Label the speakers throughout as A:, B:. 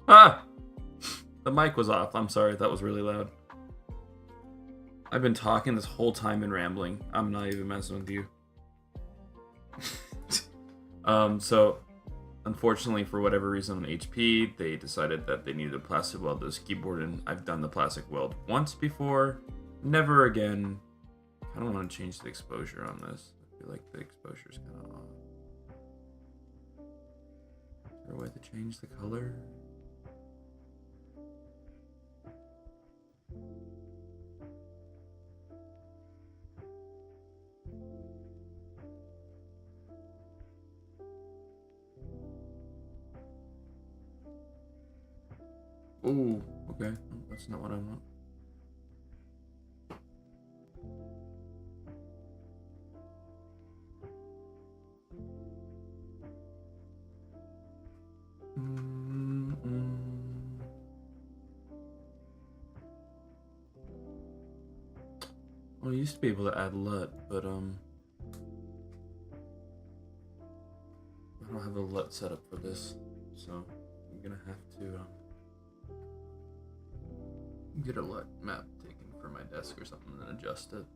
A: Ah! The mic was off. I'm sorry, that was really loud. I've been talking this whole time and rambling. I'm not even messing with you. So unfortunately, for whatever reason on HP, they decided that they needed to plastic weld this keyboard, and I've done the plastic weld once before. Never again. I don't want to change the exposure on this. I feel like the exposure is kind of off. Is there a way to change the color? Oh, okay. No, that's not what I want. Well, I used to be able to add LUT, but I don't have a LUT setup for this, so I'm gonna have to get a LUT map taken for my desk or something and then adjust it.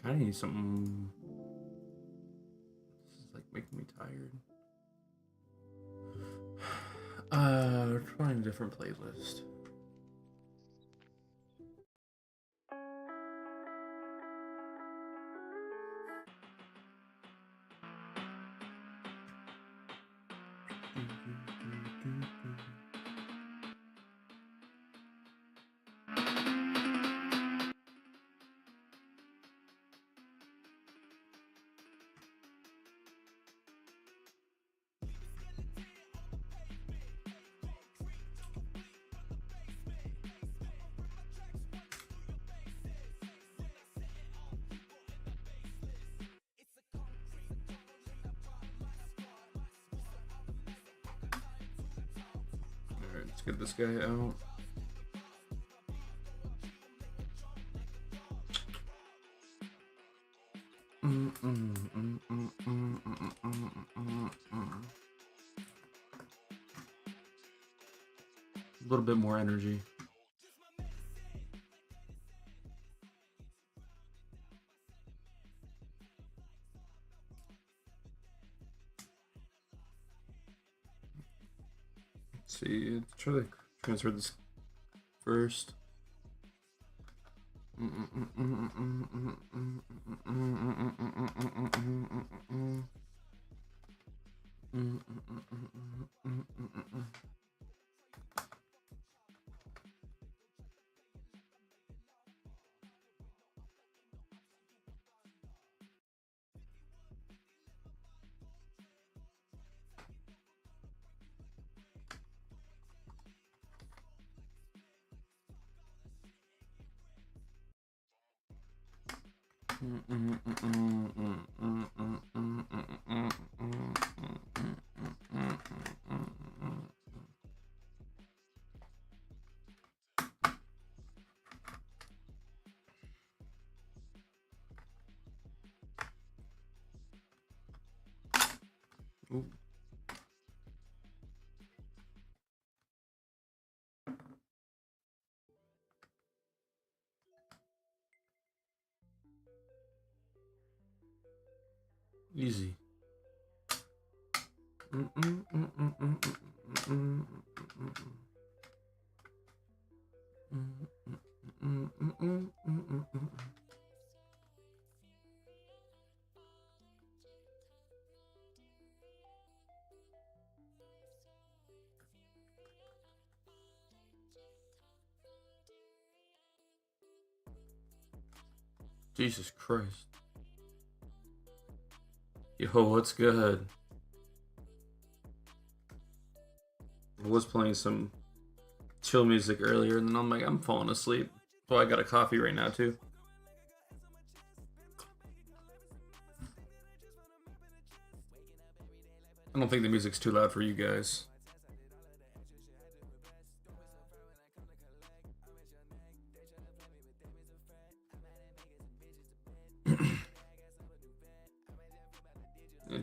A: I need something. This is like making me tired. Trying a different playlist. Alright, let's get this guy out. A little bit more energy. Let's see, let's try to transfer this first. Ooh. Easy. Jesus Christ. Yo, what's good? I was playing some chill music earlier, and then I'm like, I'm falling asleep. So I got a coffee right now, too. I don't think the music's too loud for you guys.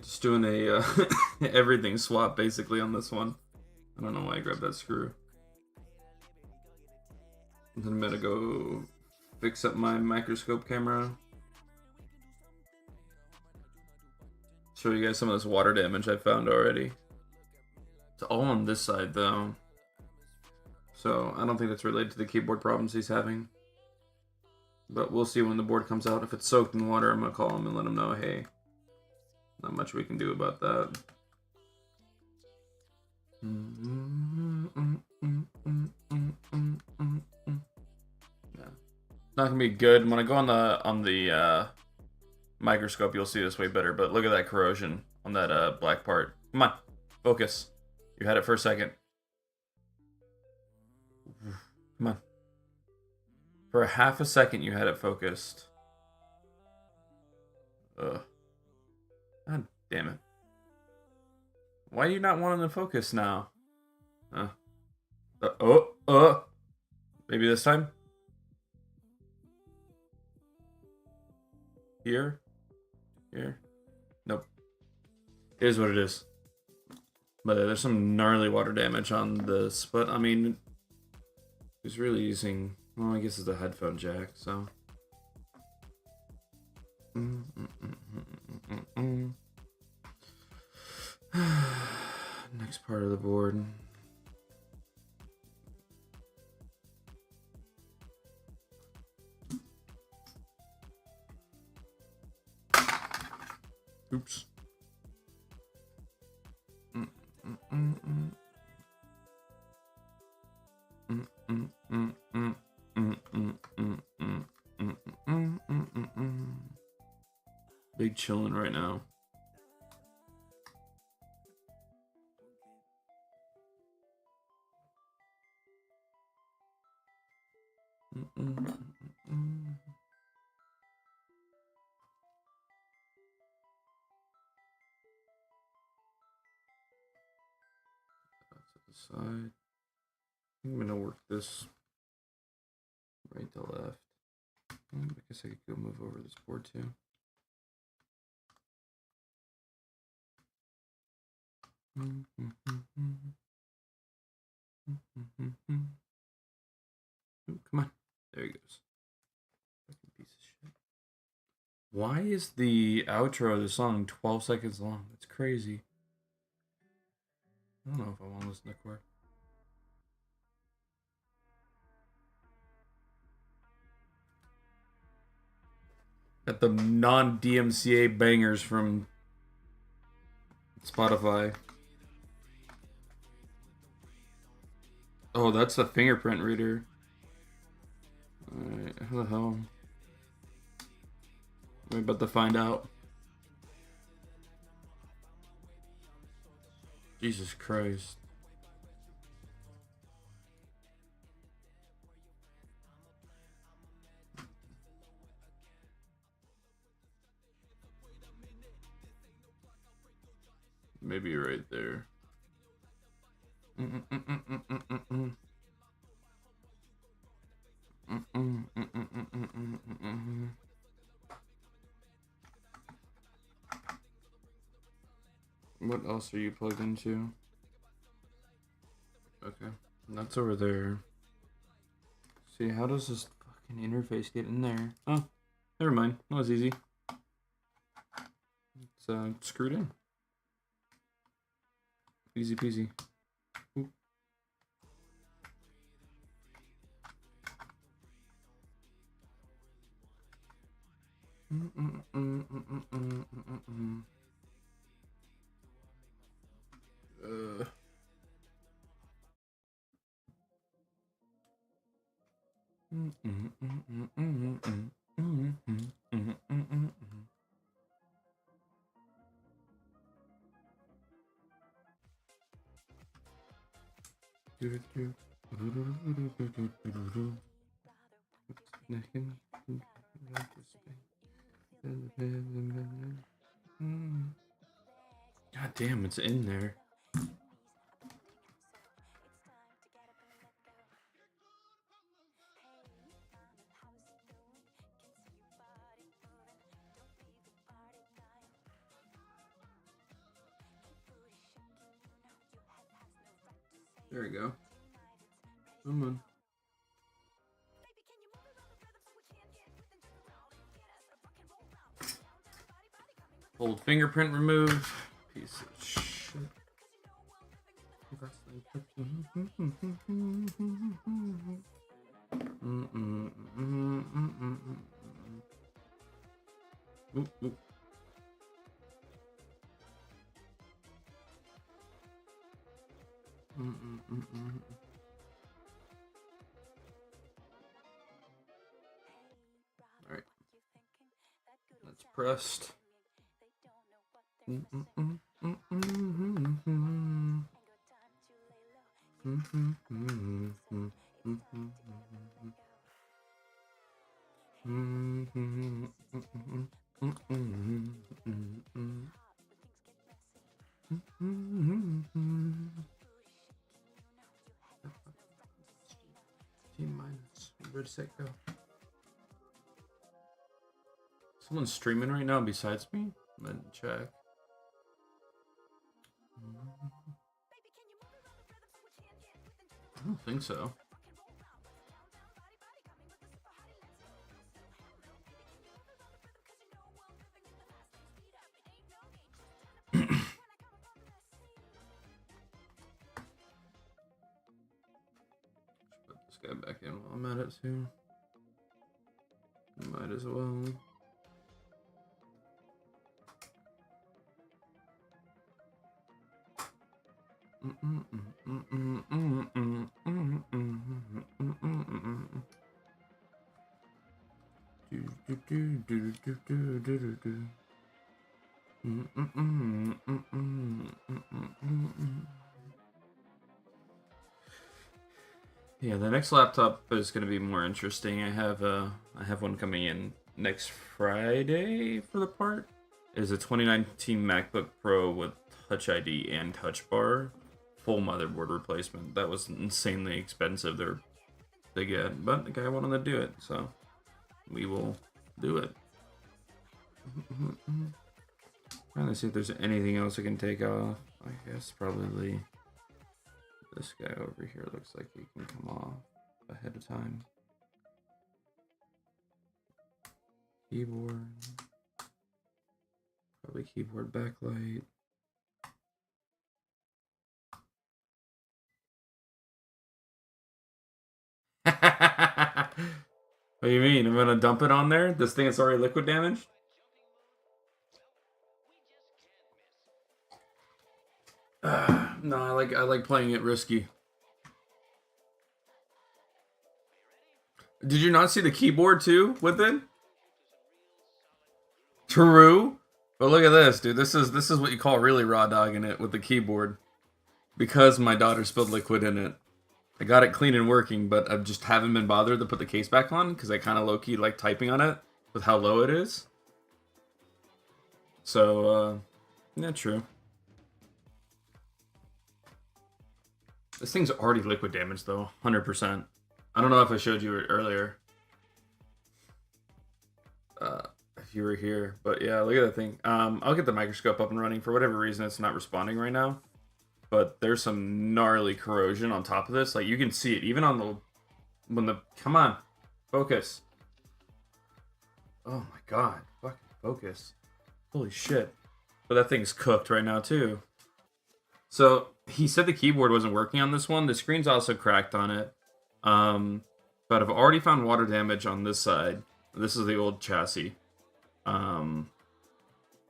A: Just doing a everything swap basically on this one. I don't know why I grabbed that screw. And then I'm gonna go fix up my microscope camera. Show you guys some of this water damage I found already. It's all on this side though. So I don't think that's related to the keyboard problems he's having. But we'll see when the board comes out. If it's soaked in water, I'm gonna call him and let him know, hey, not much we can do about that. Yeah. Not gonna be good. When I go on the microscope, you'll see this way better. But look at that corrosion on that black part. Come on, focus. You had it for a second. Come on. For a half a second, you had it focused. Ugh. God damn it. Why are you not wanting to focus now? Huh? Maybe this time? Here? Here? Nope. Here's what it is. But there's some gnarly water damage on this. But, I mean, he's really using... Well, I guess it's a headphone jack, so... Next part of the board. Oops. Big chillin' right now. Side. I'm gonna work this right to left. I guess I could go move over this board too. Ooh, come on. There he goes. Fucking piece of shit. Why is the outro of the song 12 seconds long? That's crazy. I don't know if I want to listen to Core. Got the non-DMCA bangers from Spotify. Oh, that's a fingerprint reader. Alright, who the hell? We're about to find out. Jesus Christ. Maybe right there. What else are you plugged into? Okay, that's over there. See, how does this fucking interface get in there? Oh, never mind. That was easy. It's screwed in. Easy peasy. Oop. God damn, it's in there. There we go. Come on. Old fingerprint removed. Piece of shit. Oop, oop. All right, that's pressed. T-minus. Where'd it go? Someone's streaming right now besides me? Let me check. I don't think so. Put this guy back in while I'm at it too. Might as well. Yeah, the next laptop is going to be more interesting. I have one coming in next Friday for the part. It is a 2019 MacBook Pro with Touch ID and Touch Bar, full motherboard replacement. That was insanely expensive. They get, but the guy wanted to do it, so we will do it. Trying to see if there's anything else I can take off. I guess probably this guy over here looks like he can come off ahead of time. Keyboard. Probably keyboard backlight. What do you mean? I'm gonna dump it on there? This thing is already liquid damaged? No, I like playing it risky. Did you not see the keyboard too with it? True. But look at this, dude. This is what you call really raw dogging it with the keyboard. Because my daughter spilled liquid in it. I got it clean and working, but I just haven't been bothered to put the case back on because I kind of low-key like typing on it with how low it is. So, yeah, true. This thing's already liquid damaged, though. 100%. I don't know if I showed you it earlier. If you were here. But yeah, look at that thing. I'll get the microscope up and running. For whatever reason, it's not responding right now. But there's some gnarly corrosion on top of this. Like, you can see it. Even on the... Come on. Focus. Oh my god. Fucking focus. Holy shit. But that thing's cooked right now, too. So, he said the keyboard wasn't working on this one. The screen's also cracked on it. But I've already found water damage on this side. This is the old chassis. And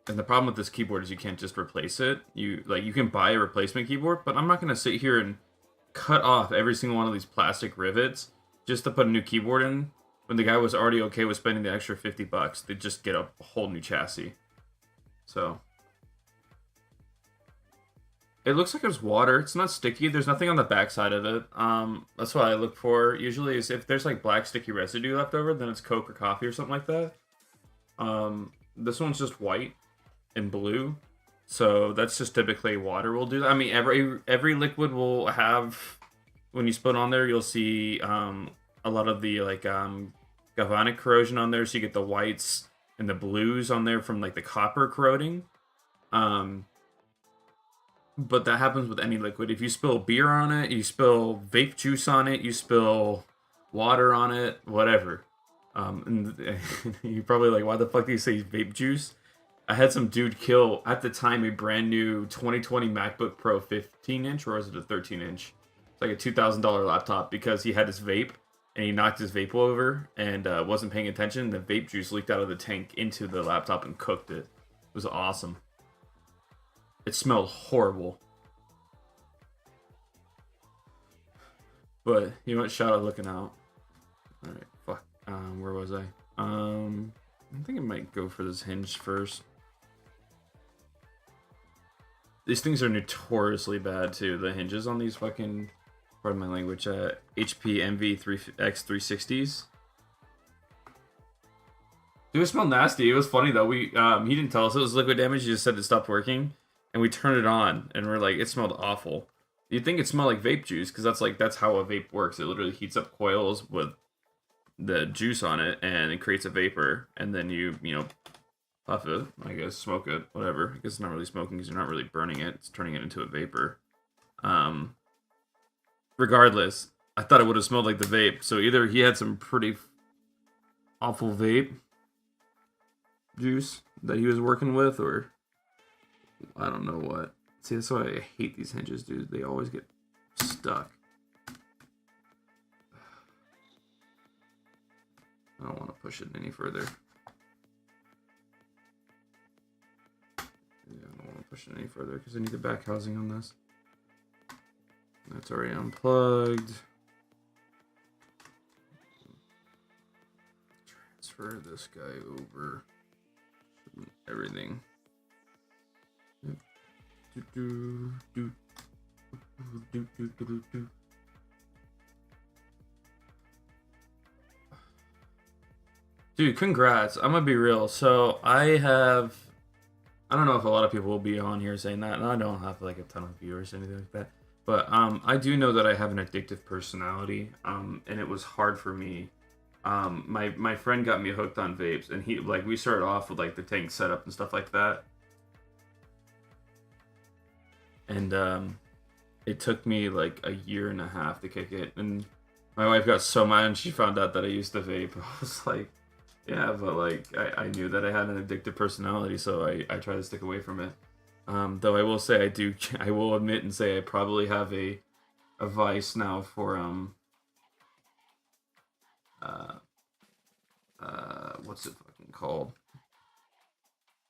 A: the problem with this keyboard is you can't just replace it. You can buy a replacement keyboard, but I'm not gonna sit here and cut off every single one of these plastic rivets just to put a new keyboard in when the guy was already okay with spending the extra $50 to just get a whole new chassis. So it looks like there's water. It's not sticky. There's nothing on the backside of it. That's what I look for usually, is if there's like black sticky residue left over, then it's Coke or coffee or something like that. This one's just white and blue, so that's just typically water will do that. I mean, every liquid will have, when you split on there, you'll see a lot of the like galvanic corrosion on there, so you get the whites and the blues on there from like the copper corroding. But that happens with any liquid. If you spill beer on it, you spill vape juice on it, you spill water on it, whatever. And you're probably like, why the fuck do you say vape juice? I had some dude kill, at the time, a brand new 2020 MacBook Pro 15-inch, or was it a 13-inch? It's like a $2,000 laptop, because he had his vape, and he knocked his vape over, and wasn't paying attention, and the vape juice leaked out of the tank into the laptop and cooked it. It was awesome. It smelled horrible. But, you know what? Shout out looking out. Alright, fuck. Where was I? I think I might go for this hinge first. These things are notoriously bad, too. The hinges on these fucking, pardon my language, HP Envy X360s. Dude, it smelled nasty. It was funny, though. He didn't tell us it was liquid damage. He just said it stopped working. And we turned it on, and we're like, it smelled awful. You'd think it smelled like vape juice, because that's how a vape works. It literally heats up coils with the juice on it, and it creates a vapor, and then you puff it, I guess, smoke it, whatever. I guess it's not really smoking, because you're not really burning it. It's turning it into a vapor. Regardless, I thought it would have smelled like the vape. So either he had some pretty awful vape juice that he was working with, or I don't know what. See, that's why I hate these hinges, dude. They always get stuck. I don't want to push it any further. Yeah, I don't want to push it any further because I need the back housing on this. That's already unplugged. Transfer this guy over. Everything. Dude, congrats. I'm gonna be real. So I don't know if a lot of people will be on here saying that, and I don't have like a ton of viewers or anything like that. But I do know that I have an addictive personality, and it was hard for me. My friend got me hooked on vapes, and we started off with like the tank setup and stuff like that. And it took me like a year and a half to kick it, and my wife got so mad when she found out that I used to vape. I was like, yeah, but like I knew that I had an addictive personality, so I try to stick away from it. Though I will say I will admit and say I probably have a vice now for what's it fucking called?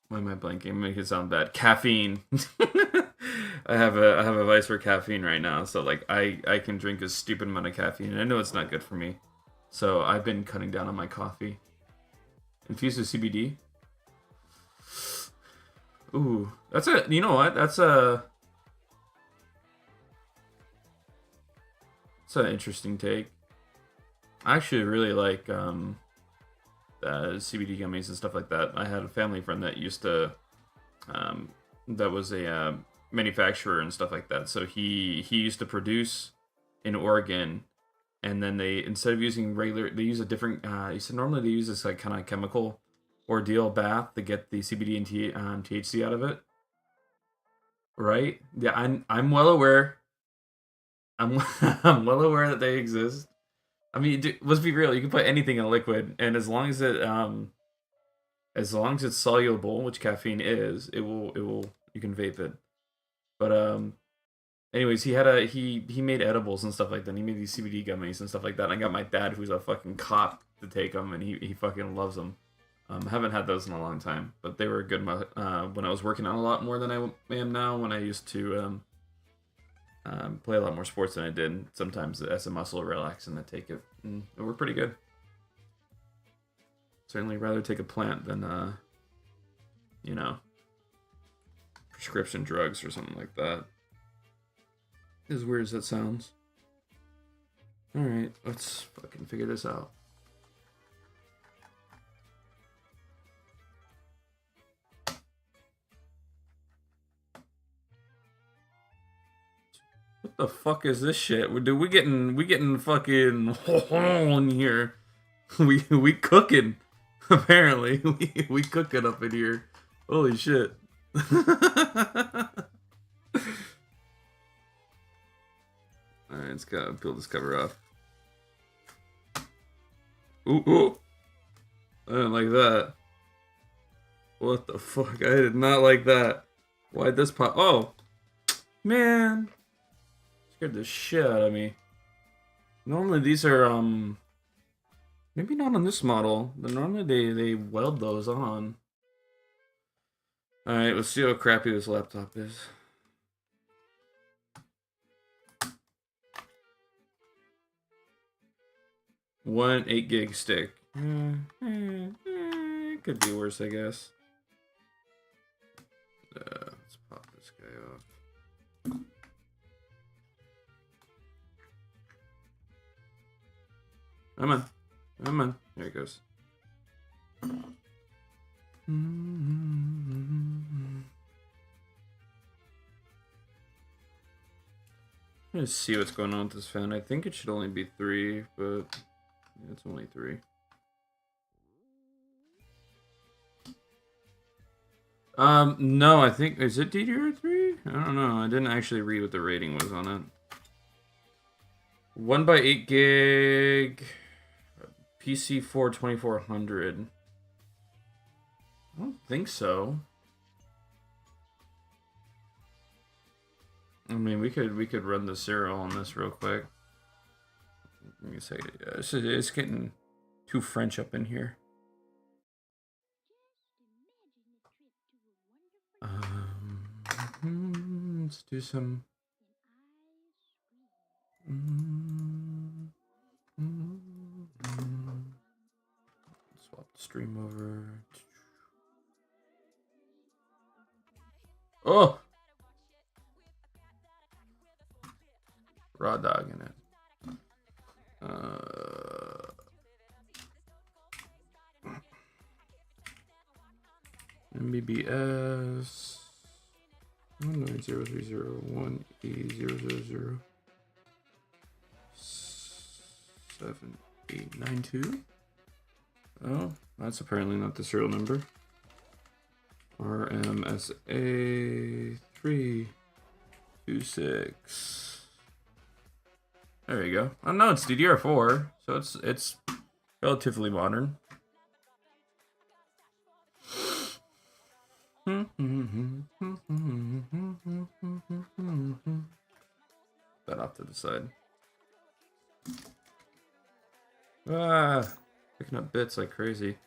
A: Why am I blanking? Make it sound bad. Caffeine. I have a vice for caffeine right now, so like I can drink a stupid amount of caffeine, and I know it's not good for me. So I've been cutting down on my coffee. Infused with CBD. Ooh, that's a. You know what? That's an interesting take. I actually really like CBD gummies and stuff like that. I had a family friend that used to, that was a manufacturer and stuff like that. So he used to produce in Oregon, and then instead of using regular, they use a different. He said normally they use this like kind of chemical ordeal bath to get the CBD and THC out of it. Right? Yeah, I'm well aware. I'm well aware that they exist. I mean, dude, let's be real. You can put anything in a liquid, and as long as it's soluble, which caffeine is, it will. You can vape it. But Anyways, he made edibles and stuff like that. He made these CBD gummies and stuff like that. And I got my dad, who's a fucking cop, to take them, and he fucking loves them. Haven't had those in a long time, but they were good when I was working out a lot more than I am now. When I used to play a lot more sports than I did. Sometimes as a muscle relax and I take it, and they were pretty good. Certainly rather take a plant than you know, prescription drugs or something like that. As weird as that sounds. Alright, let's fucking figure this out. What the fuck is this shit? Dude, we getting fucking in here. We cooking. Apparently. We cooking up in here. Holy shit. Alright, let's go peel this cover off. Ooh, ooh. I didn't like that. What the fuck? I did not like that. Why'd this pop? Oh! Man! Scared the shit out of me. Normally these are, maybe not on this model, but normally they weld those on. Alright, let's see how crappy this laptop is. One 8 gig stick. It could be worse, I guess. Let's pop this guy off. Come on. Come on. There it goes. Let's see what's going on with this fan. I think it should only be 3, but it's only 3. No, I think, is it DDR3? I don't know. I didn't actually read what the rating was on it. 1 by 8 gig, PC4 2400. I don't think so. I mean, we could run the serial on this real quick. Let me say, it's getting too French up in here. Let's do some. Swap the stream over. Oh! Raw dog in it. MBBS 19030 7892. Oh, that's apparently not the serial number. RMSA 326. There you go. Oh no, it's DDR4, so it's relatively modern. That off to the side. Ah, picking up bits like crazy.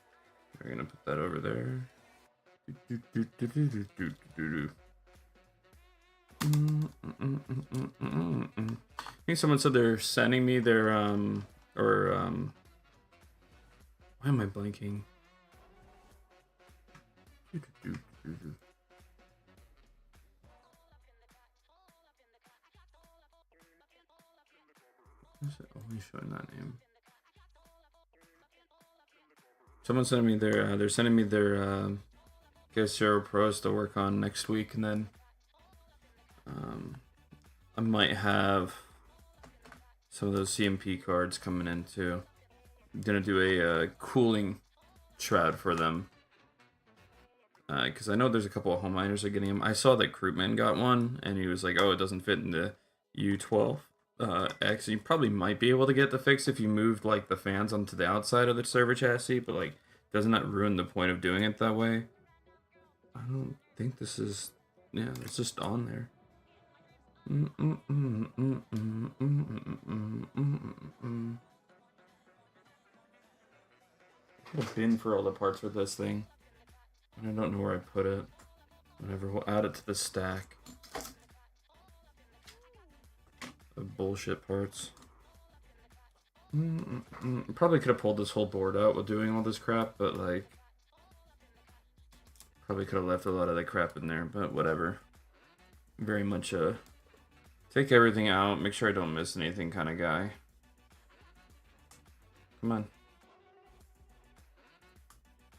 A: We're gonna put that over there. I think someone said they're sending me their why am I blanking? Is it only showing that name? Someone sent me their they're sending me their Zero Pros to work on next week, and then I might have some of those CMP cards coming in too. I'm gonna do a cooling shroud for them. Because I know there's a couple of home miners that are getting them. I saw that Krootman got one, and he was like, oh, it doesn't fit into U12X. And you probably might be able to get the fix if you moved, like, the fans onto the outside of the server chassis, but, like, doesn't that ruin the point of doing it that way? I don't think this is... Yeah, it's just on there. A bin for all the parts with this thing. I don't know where I put it. Whatever, we'll add it to the stack of bullshit parts. Probably could have pulled this whole board out while doing all this crap, but like, probably could have left a lot of that crap in there, but whatever. Very much take everything out, make sure I don't miss anything kind of guy. Come on.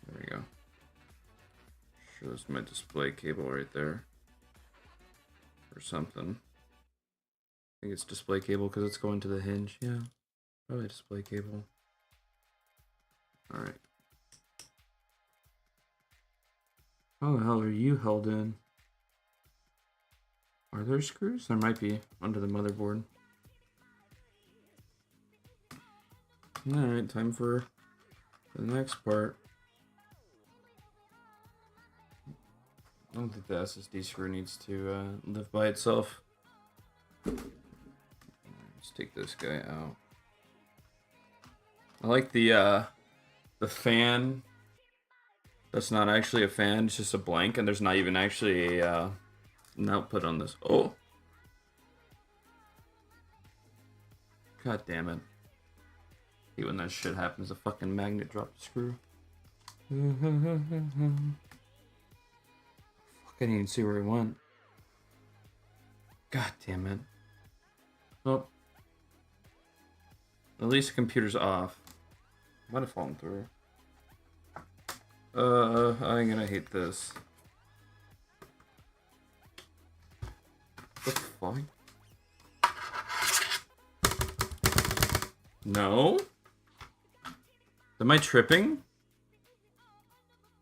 A: There we go. Shows my display cable right there. Or something. I think it's display cable because it's going to the hinge. Yeah, probably display cable. Alright. How the hell are you held in? Are there screws? There might be under the motherboard. Alright, time for the next part. I don't think the SSD screw needs to live by itself. Let's take this guy out. I like the fan. That's not actually a fan, it's just a blank, and there's not even actually an output on this. Oh! God damn it. I hate when that shit happens, a fucking magnet dropped the screw. I didn't even see where he went. God damn it. Oh. At least the computer's off. Might have fallen through. I'm gonna hate this. What the fuck? No? Am I tripping?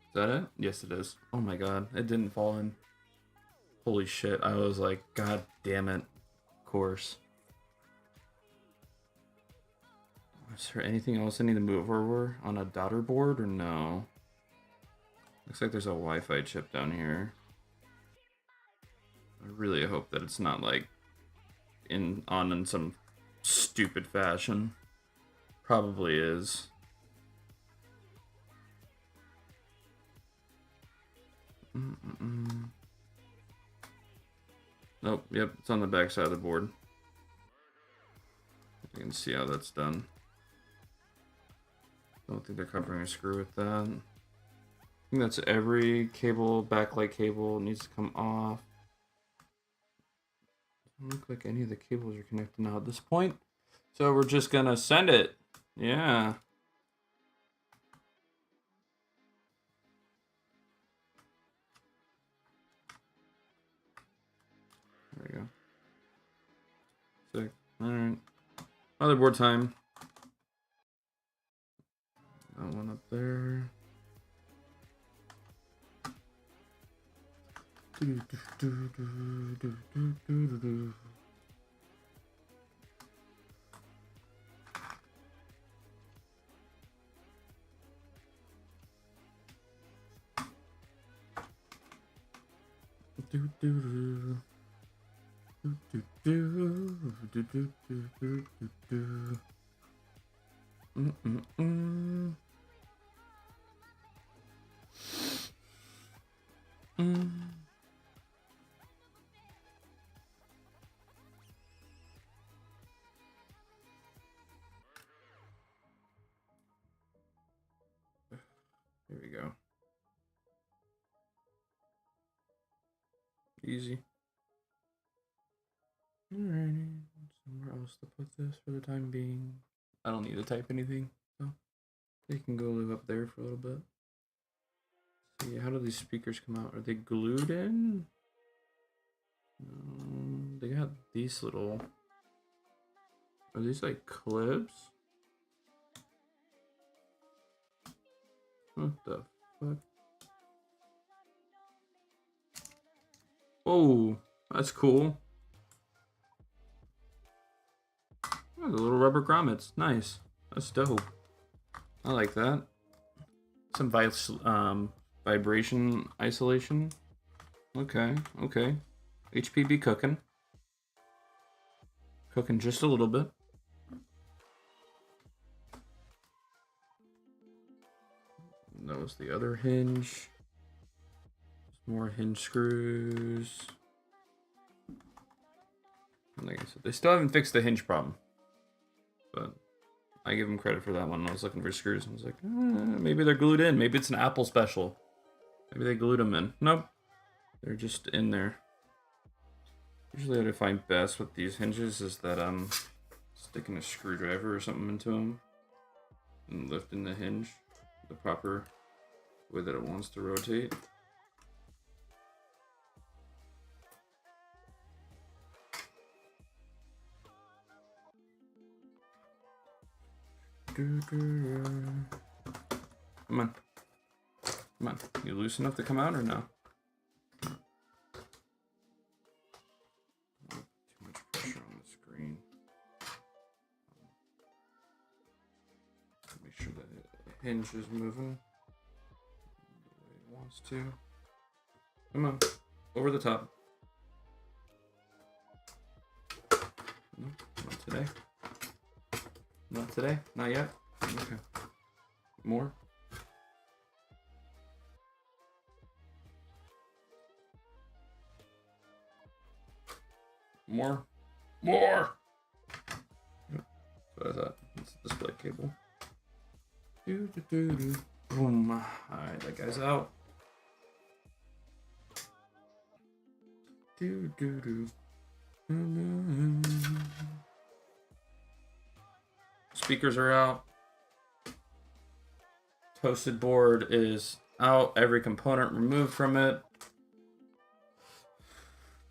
A: Is that it? Yes, it is. Oh my god, it didn't fall in. Holy shit, I was like, god damn it. Of course. Is there anything else I need to move over on a daughter board or no? Looks like there's a Wi-Fi chip down here. I really hope that it's not like in some stupid fashion. Probably is. Nope, yep, it's on the back side of the board. You can see how that's done. Don't think they're covering a screw with that. I think that's every cable, backlight cable needs to come off. Doesn't look like any of the cables are connected now at this point. So we're just gonna send it. Yeah. There we go. Sick. Alright. Motherboard time. That one up there. There we go. Easy. Alrighty. Somewhere else to put this for the time being. I don't need to type anything, so they can go live up there for a little bit. See, how do these speakers come out? Are they glued in? They got these little... Are these like clips? What the fuck? Oh, that's cool. Oh, the little rubber grommets. Nice. That's dope. I like that. Some vibration isolation. Okay, okay. HP be cooking. Cooking just a little bit. And that was the other hinge. More hinge screws. And like I said, they still haven't fixed the hinge problem. But I give them credit for that one. I was looking for screws and I was like, maybe they're glued in. Maybe it's an Apple special. Maybe they glued them in. Nope. They're just in there. Usually what I find best with these hinges is that I'm sticking a screwdriver or something into them and lifting the hinge the proper way that it wants to rotate. Come on. Come on. You loose enough to come out or no? Too much pressure on the screen. Make sure that the hinge is moving the way it wants to. Come on. Over the top. No, not today. Not today? Not yet? Okay. More? More? More! What is that? It's a display cable. Boom. Alright, that guy's out. Speakers are out. Toasted board is out. Every component removed from it.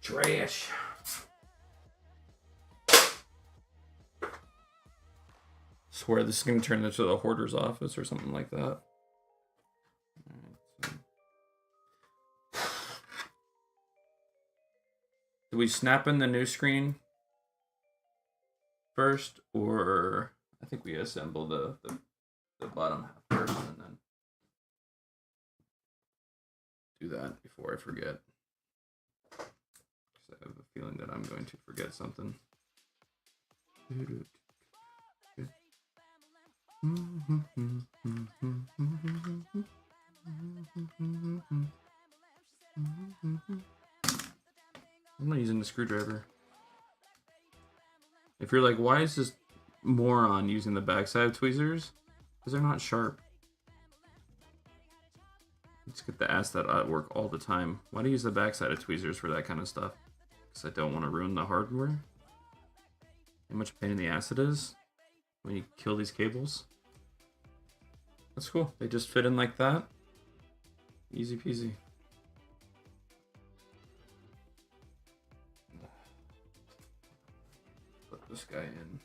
A: Trash. Swear this is going to turn into the hoarder's office or something like that. Do we snap in the new screen first, or I think we assemble the bottom half first and then do that before I forget. Because I have a feeling that I'm going to forget something. I'm not using the screwdriver. If you're like, why is this moron using the backside of tweezers? Because they're not sharp. Let's get the ass that at work all the time. Why do you use the backside of tweezers for that kind of stuff? Because I don't want to ruin the hardware. How much pain in the ass it is when you kill these cables. That's cool. They just fit in like that. Easy peasy. Put this guy in.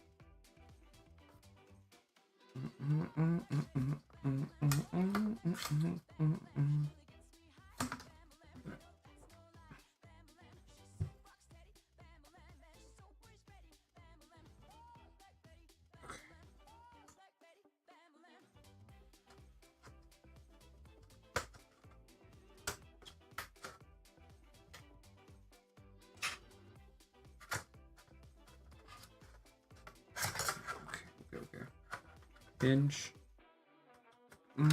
A: Hinge. There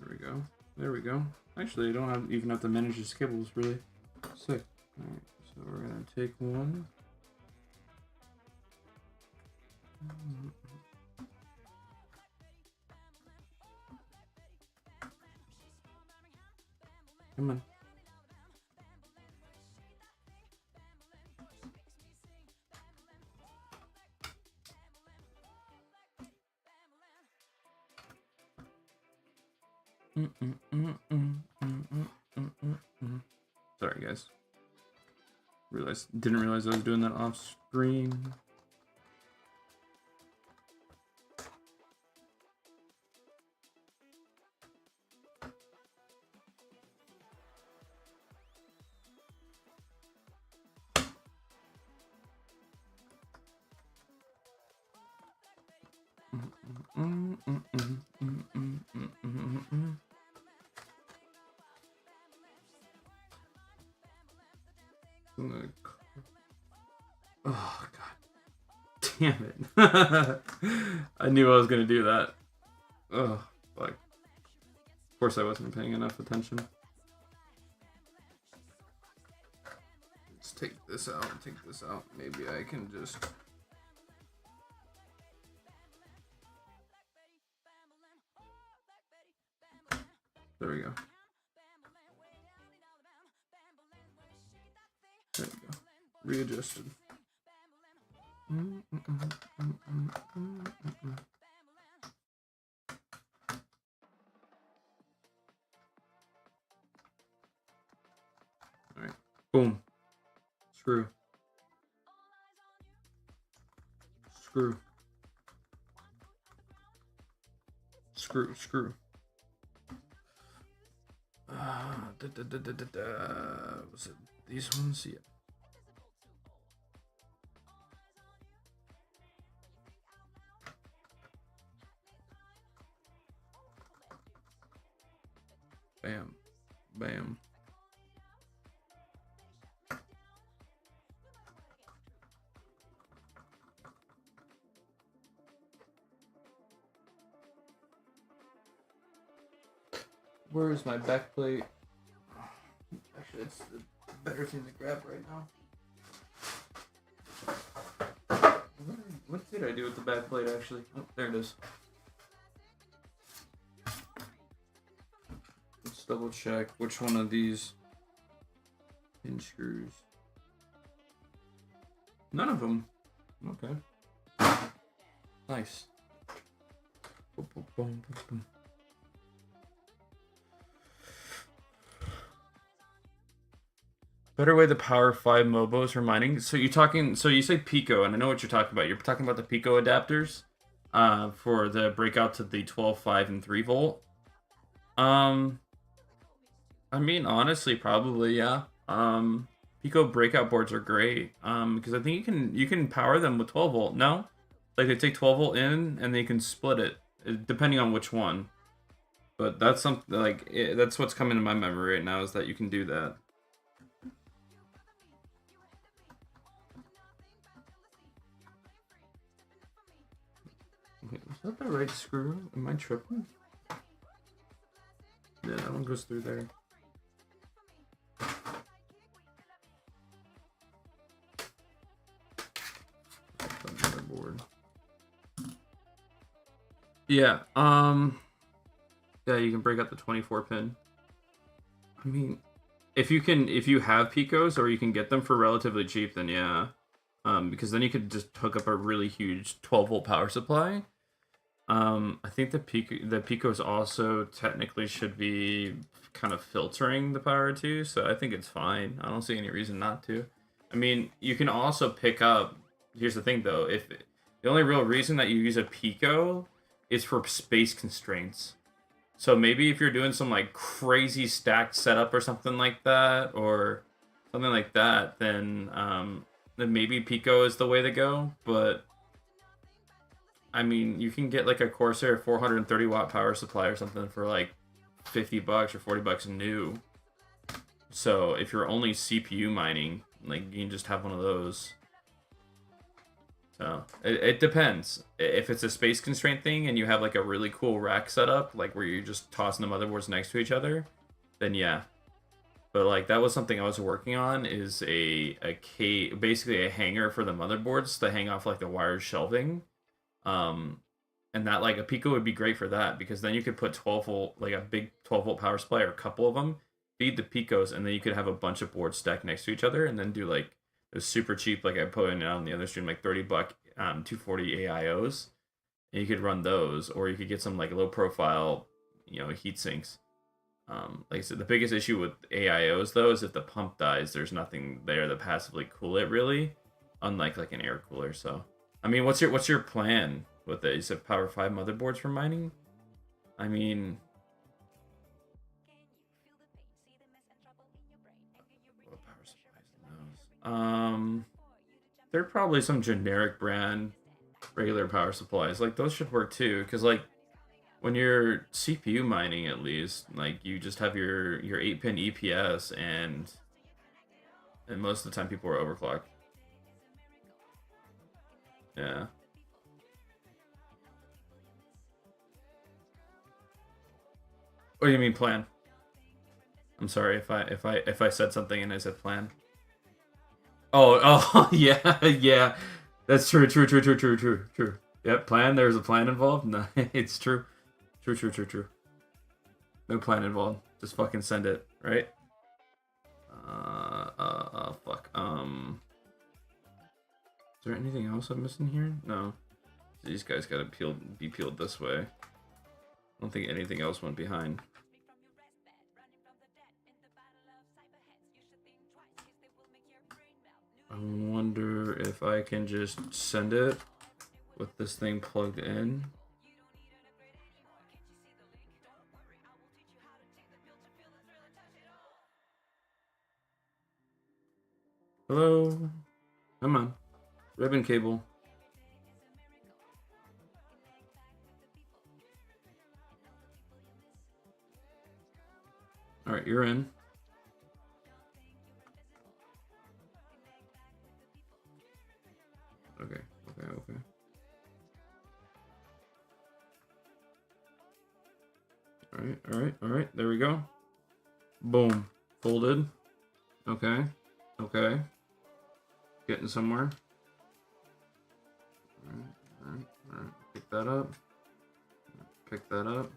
A: we go. There we go. Actually, you don't even have to manage these cables, really. Sick. Alright, so we're gonna take one. Come on. Sorry, guys. Didn't realize I was doing that off screen. Oh god. Damn it. I knew I was gonna do that. Oh, fuck. Of course I wasn't paying enough attention. Let's take this out, take this out. Maybe I can just... There we go. There we go. Readjusted. Alright. Boom. Screw. Screw. Screw. Screw. Was it these ones? Yeah. Bam. Bam. Where is my back plate? Actually, it's the better thing to grab right now. What did I do with the back plate, actually? Oh, there it is. Let's double check which one of these pin screws. None of them. Okay. Nice. Boom, boom, boom, boom, boom. Better way to power 5 Mobos for mining. So you say Pico, and I know what you're talking about. You're talking about the Pico adapters for the breakout to the 12, 5, and 3 volt. I mean, honestly, probably, yeah. Pico breakout boards are great. Because I think you can power them with 12 volt. No? Like they take 12 volt in and they can split it depending on which one. But that's something like that's what's coming to my memory right now is that you can do that. Wait, was that the right screw? Am I tripping? Yeah, that one goes through there. Motherboard. Yeah, yeah, you can break out the 24 pin. I mean, if you have Picos or you can get them for relatively cheap, then yeah. Because then you could just hook up a really huge 12 volt power supply. I think the Picos also technically should be kind of filtering the power too, so I think it's fine. I don't see any reason not to. I mean, you can also pick up. Here's the thing though, if the only real reason that you use a Pico is for space constraints. So maybe if you're doing some like crazy stacked setup or something like that, or something like that, then maybe Pico is the way to go. But I mean, you can get like a Corsair 430 watt power supply or something for like $50 or $40 new. So if you're only CPU mining, like you can just have one of those. So it depends. If it's a space constraint thing and you have like a really cool rack setup, like where you're just tossing the motherboards next to each other, then yeah. But like that was something I was working on, is basically a hanger for the motherboards to hang off like the wired shelving. And that like a Pico would be great for that, because then you could put 12 volt, like a big 12 volt power supply or a couple of them, feed the Picos, and then you could have a bunch of boards stacked next to each other, and then do like it was super cheap, like I put in on the other stream, like $30 240 AIOs, and you could run those, or you could get some like low profile, heat sinks. Like I said, the biggest issue with AIOs though is if the pump dies, there's nothing there to passively cool it really, unlike like an air cooler. So I mean, what's your plan with it? You said Power 5 motherboards for mining? I mean, what power supplies in those? There are probably some generic brand regular power supplies. Like those should work too, because like when you're CPU mining, at least, like you just have your 8-pin EPS, and And most of the time people are overclocked. Yeah. What do you mean plan? I'm sorry if I said something and I said plan. Oh yeah, yeah. That's true, true. Yep, plan. There's a plan involved. No, it's true. True. No plan involved. Just fucking send it, right? Fuck. Is there anything else I'm missing here? No. These guys gotta be peeled this way. I don't think anything else went behind. I wonder if I can just send it with this thing plugged in. Hello? Come on. Ribbon cable. Alright, you're in. Okay. Alright, there we go. Boom. Folded. Okay. Getting somewhere. Alright. Pick that up. Pick that up.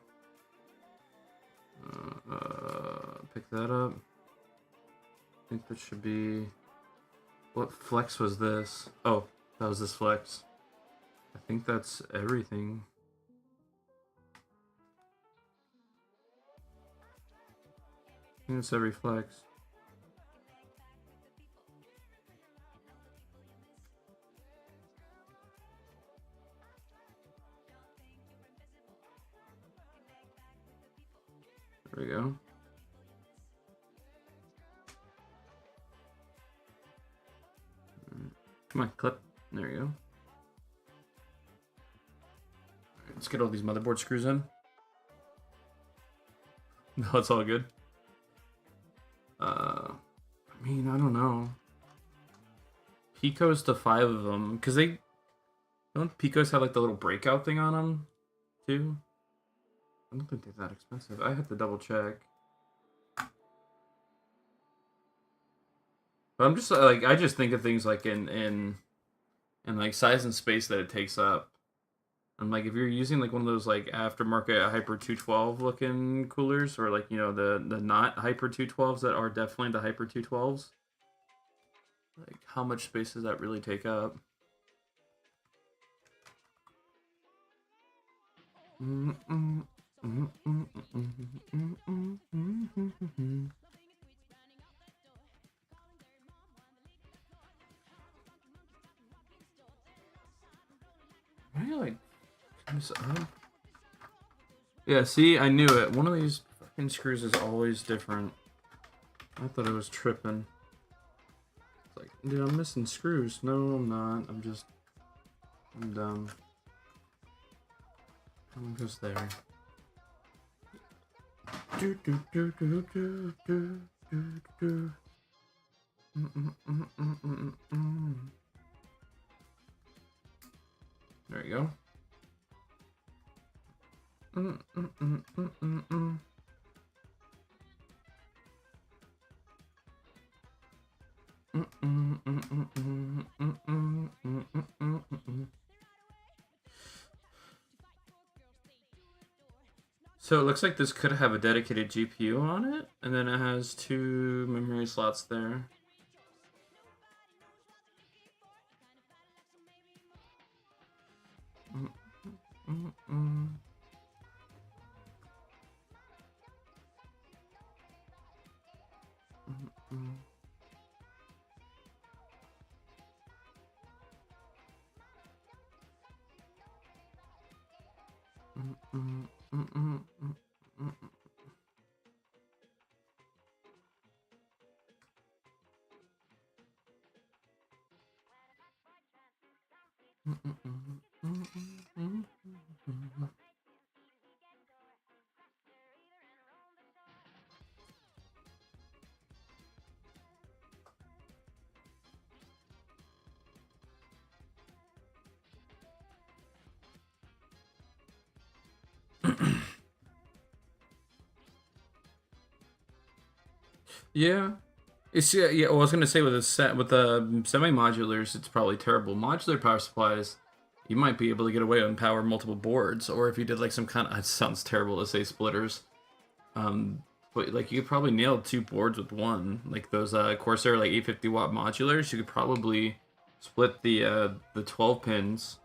A: I think that should be... What flex was this? Oh, that was this flex. I think that's everything. I think it's every flex. There we go. Come on, clip. There you go. Right, let's get all these motherboard screws in. No, it's all good. I mean, I don't know. Picos to 5 of them, because they don't Picos have like the little breakout thing on them too. I don't think they're that expensive. I have to double check. But I'm just like, I just think of things like in like size and space that it takes up. And like if you're using like one of those like aftermarket Hyper 212 looking coolers, or like, you know, the not Hyper 212s that are definitely the Hyper 212s, like how much space does that really take up? Why like this up? Yeah, see, I knew it. One of these fucking screws is always different. I thought I was tripping. It's like, dude, I'm missing screws. No, I'm not. I'm dumb. I'm just there. There you go. So it looks like this could have a dedicated GPU on it, and then it has 2 memory slots there. Yeah. It's yeah. Well, I was gonna say with a set with the semi modulars, it's probably terrible. Modular power supplies, you might be able to get away and power multiple boards, or if you did like some kind of, it sounds terrible to say splitters, but like you could probably nail 2 boards with one. Like those Corsair like 850-watt modulars, you could probably split the 12 pins,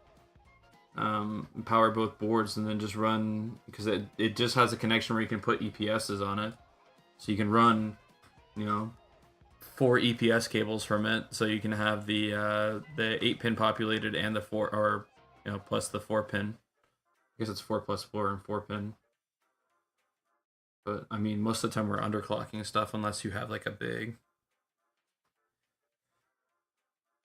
A: power both boards, and then just run, because it just has a connection where you can put EPSs on it, so you can run, you know, 4 EPS cables from it, so you can have the 8 pin populated and the 4, or plus the 4 pin. I guess it's 4 plus 4 and 4 pin. But I mean, most of the time we're underclocking stuff unless you have like a big.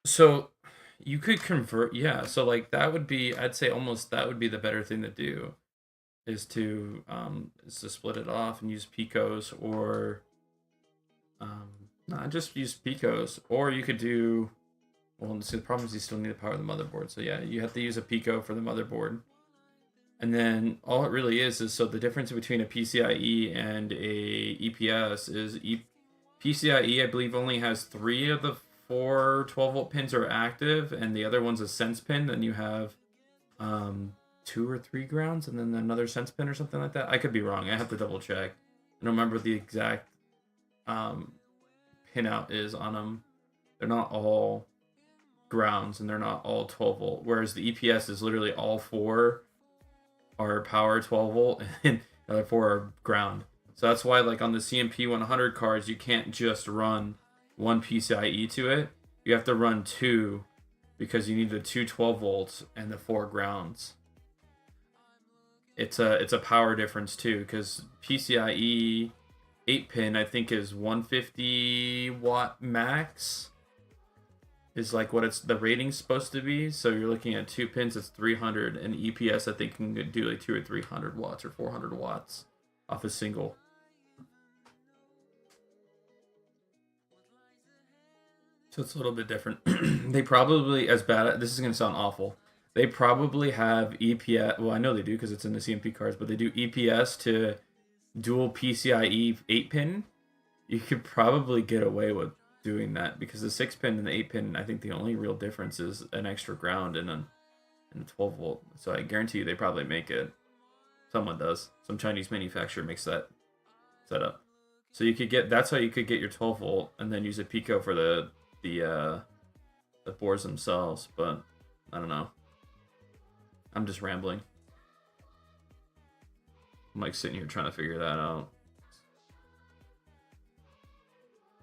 A: So you could convert, yeah. So like that would be, I'd say almost that would be the better thing to do, is to split it off and use picos, or not just use picos, or you could do. Well, see, the problem is you still need to power the motherboard. So yeah, you have to use a pico for the motherboard. And then all it really is so the difference between a PCIe and a EPS is PCIe, I believe, only has 3 of the 4 12-volt pins are active, and the other one's a sense pin. Then you have 2 or 3 grounds, and then another sense pin or something like that. I could be wrong. I have to double check. I don't remember the exact pinout is on them. They're not all grounds, and they're not all 12-volt. Whereas the EPS is literally all 4 are power 12-volt, and the other 4 are ground. So that's why, like on the CMP 100 cards, you can't just run 1 PCIe to it. You have to run 2, because you need the 2 12-volts and the 4 grounds. It's a power difference too, because PCIe 8-pin I think is 150-watt max. Is like what the rating's supposed to be. So you're looking at 2 pins, it's 300, and EPS I think can do like 200 or 300 watts or 400 watts off a single. So it's a little bit different. They probably, as bad, this is going to sound awful, they probably have EPS, well I know they do because it's in the CMP cards, but they do EPS to dual PCIe 8-pin. You could probably get away with doing that, because the 6-pin and the 8-pin, I think the only real difference is an extra ground and a 12-volt. So I guarantee you they probably make it. Someone does. Some Chinese manufacturer makes that setup. So you could get, that's how you could get your 12-volt and then use a pico for the boards themselves. But I don't know. I'm just rambling. I'm like sitting here trying to figure that out.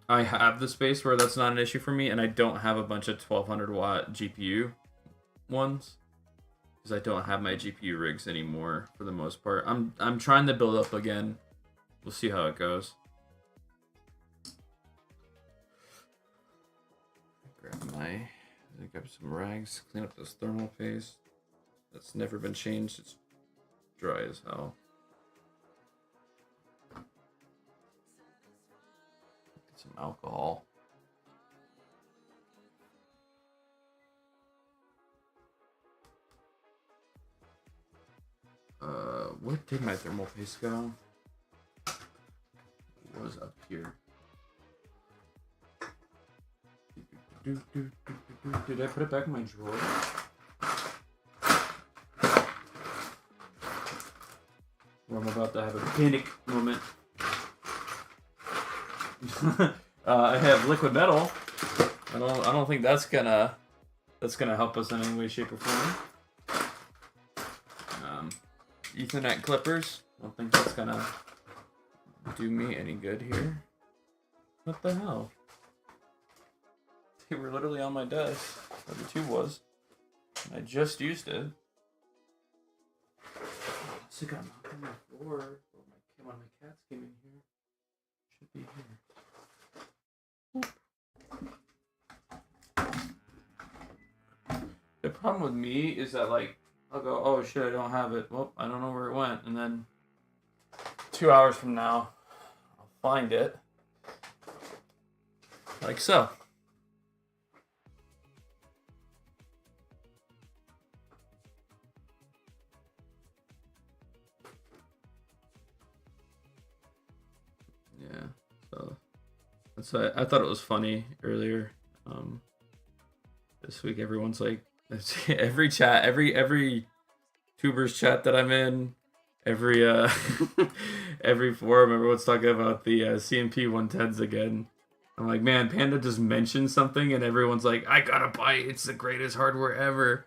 A: I have the space where that's not an issue for me, and I don't have a bunch of 1200-watt GPU ones, because I don't have my GPU rigs anymore for the most part. I'm trying to build up again. We'll see how it goes. Grab some rags, clean up this thermal paste. That's never been changed. It's dry as hell. Get some alcohol. Where did my thermal paste go? It was up here. Did I put it back in my drawer? Or I'm about to have a panic moment. I have liquid metal. I don't think that's gonna help us in any way, shape, or form. Ethernet clippers. I don't think that's gonna do me any good here. What the hell? They were literally on my desk, where the tube was. I just used it. So got knocked on the floor when my cats came in here. Should be here. The problem with me is that, like, I'll go, oh shit, I don't have it. Well, I don't know where it went. And then 2 hours from now, I'll find it. Like so. Yeah, so So I thought it was funny earlier. This week, everyone's like, every chat, every tubers chat that I'm in, every every forum, everyone's talking about the CMP 110s again. I'm like, man, Panda just mentioned something, and everyone's like, I gotta buy it. It's the greatest hardware ever.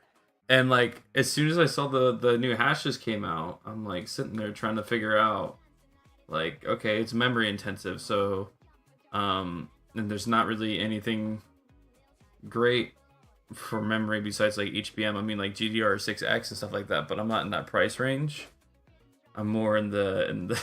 A: And like, as soon as I saw the new hashes came out, I'm like sitting there trying to figure out, like, okay, it's memory intensive, so and there's not really anything great for memory besides like HBM. I mean, like GDR6X and stuff like that, but I'm not in that price range. I'm more in the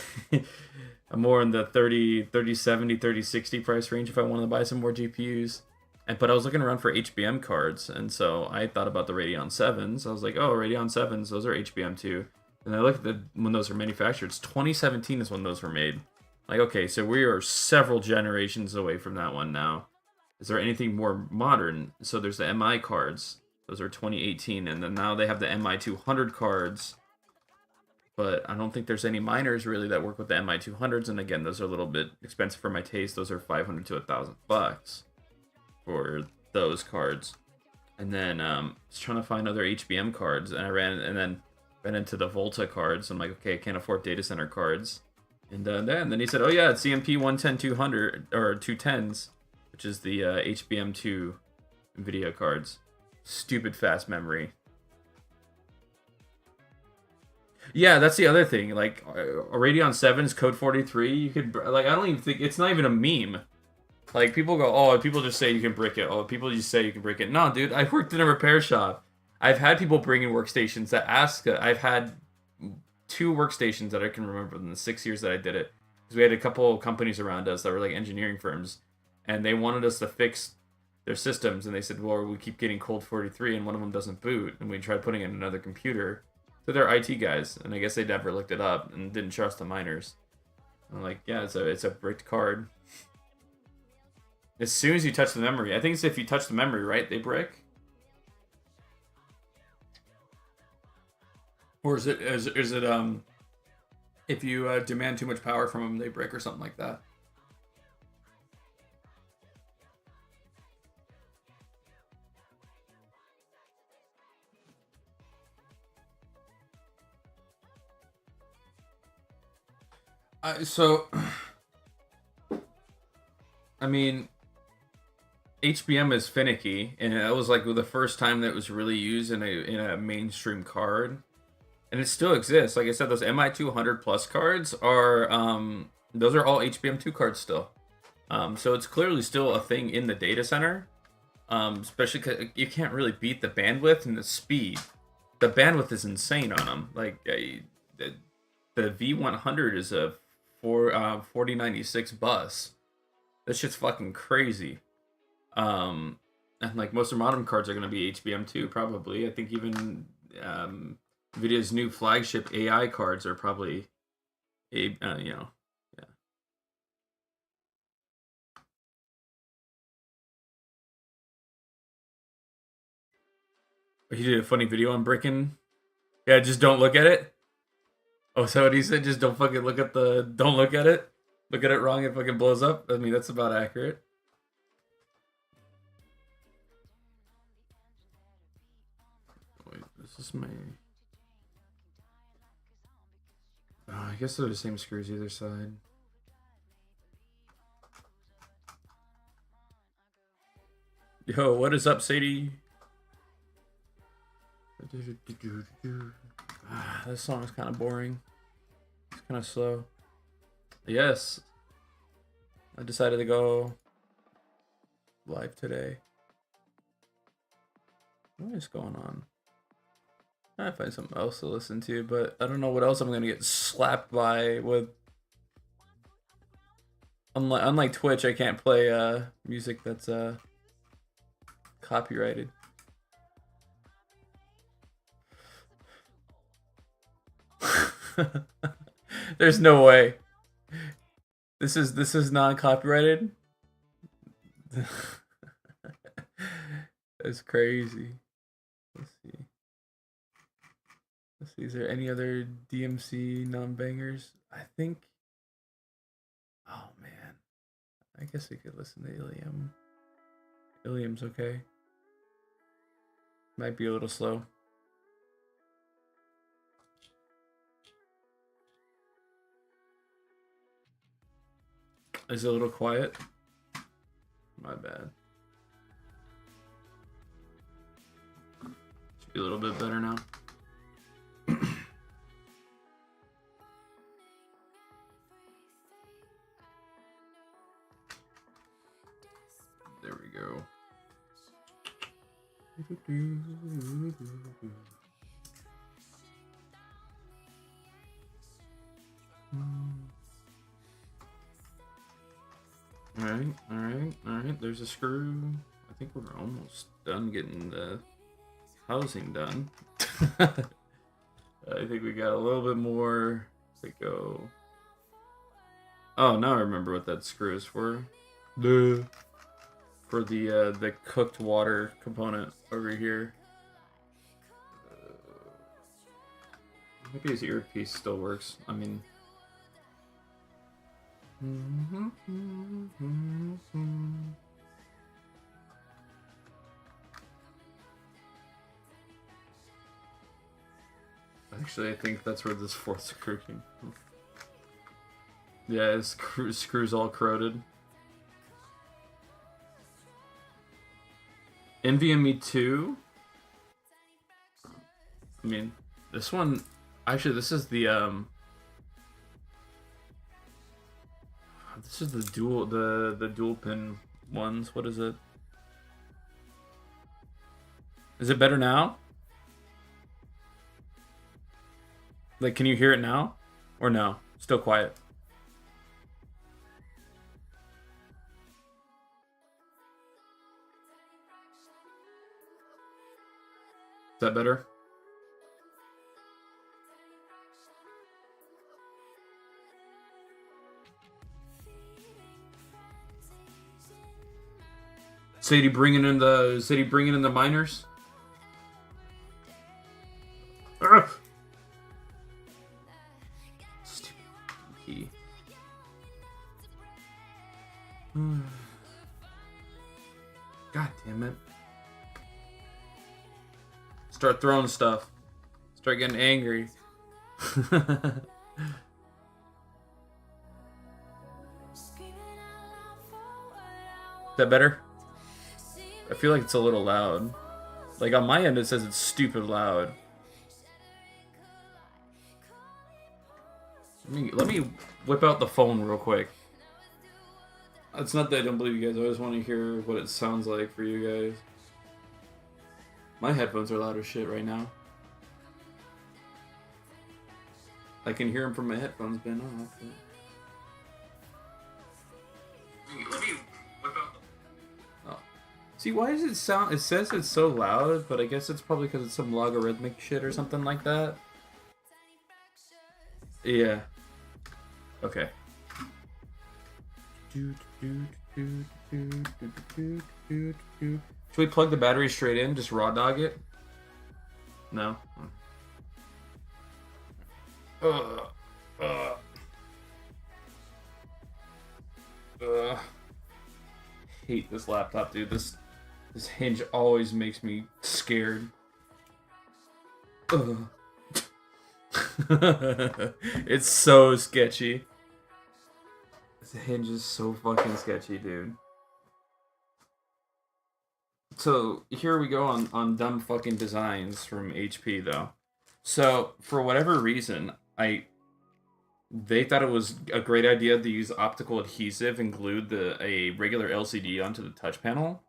A: I'm more in the 3070, 3060 price range if I want to buy some more GPUs. But I was looking around for HBM cards, and so I thought about the Radeon 7s. I was like, oh, Radeon 7s, those are HBM too. And I looked at when those were manufactured. It's 2017 is when those were made. Like, okay, so we are several generations away from that one now. Is there anything more modern? So there's the MI cards. Those are 2018, and then now they have the MI 200 cards. But I don't think there's any miners really that work with the MI 200s. And again, those are a little bit expensive for my taste. Those are $500 to $1,000 for those cards. And then I was trying to find other HBM cards, and I ran into the Volta cards. I'm like, okay, I can't afford data center cards. And then he said, oh yeah, it's CMP 110 200 or 210s, which is the HBM2 NVIDIA cards. Stupid fast memory. Yeah, that's the other thing. Like, a Radeon 7's code 43, you could, like, I don't even think, it's not even a meme. Like, people go, oh, people just say you can brick it. Oh, people just say you can brick it. No, dude, I worked in a repair shop. I've had people bring in workstations that ask, I've had 2 workstations that I can remember in the 6 years that I did it. Because we had a couple companies around us that were like engineering firms, and they wanted us to fix their systems, and they said, well, we keep getting cold 43 and one of them doesn't boot, and we tried putting in another computer. So they're IT guys, and I guess they never looked it up and didn't trust the miners. I'm like, yeah, it's a bricked card. As soon as you touch the memory, I think it's if you touch the memory, right? They brick. Or is it if you demand too much power from them, they brick or something like that? So, I mean, HBM is finicky, and that was like the first time that it was really used in a mainstream card, and it still exists. Like I said, those MI 200 plus cards are those are all HBM2 cards still. So it's clearly still a thing in the data center, especially because you can't really beat the bandwidth and the speed. The bandwidth is insane on them. Like the V100 is a 4096 bus. That shit's fucking crazy. And like most of modern cards are going to be HBM2 probably. I think even Nvidia's new flagship AI cards are probably yeah. He did a funny video on bricking. Yeah, just don't look at it. Oh, so what he said? Just don't fucking look at don't look at it. Look at it wrong, it fucking blows up. I mean, that's about accurate. Wait, this is my. Oh, I guess they're the same screws either side. Yo, what is up, Sadie? This song is kind of boring. It's kind of slow. Yes, I decided to go live today. What is going on? I find something else to listen to, but I don't know what else I'm gonna get slapped by with. Unlike Twitch, I can't play music that's copyrighted. There's no way. This is non-copyrighted. That's crazy. Let's see. Is there any other DMC non-bangers? I think. Oh man, I I guess we could listen to Ilium. Ilium's okay. Might be a little slow. Is it a little quiet? My bad. Should be a little bit better now. There we go. Alright. There's a screw. I think we're almost done getting the housing done. I think we got a little bit more to go. Oh, now I remember what that screw is for. For the cooked water component over here. Maybe his earpiece still works. I mean. Actually, I think that's where this fourth screw came from. Yeah, his screw's all corroded. NVMe 2. I mean, this one. Actually, this is the This is the dual pin ones. What is it? Is it better now? Like, can you hear it now? Or no? Still quiet. Is that better? Sadie bringing in the miners. Ugh. Stupid key. God damn it. Start throwing stuff. Start getting angry. Is that better? I feel like it's a little loud. Like on my end it says it's stupid loud. Let me whip out the phone real quick. It's not that I don't believe you guys, I just want to hear what it sounds like for you guys. My headphones are loud as shit right now. I can hear them from my headphones being off. Let me whip out the... Oh. See, why does it sound... It says it's so loud, but I guess it's probably because it's some logarithmic shit or something like that. Yeah. Okay. Should we plug the battery straight in? Just raw dog it? No? Hate this laptop, dude. This hinge always makes me scared. It's so sketchy. This hinge is so fucking sketchy, dude. So here we go on dumb fucking designs from HP though. So for whatever reason, they thought it was a great idea to use optical adhesive and glued a regular LCD onto the touch panel.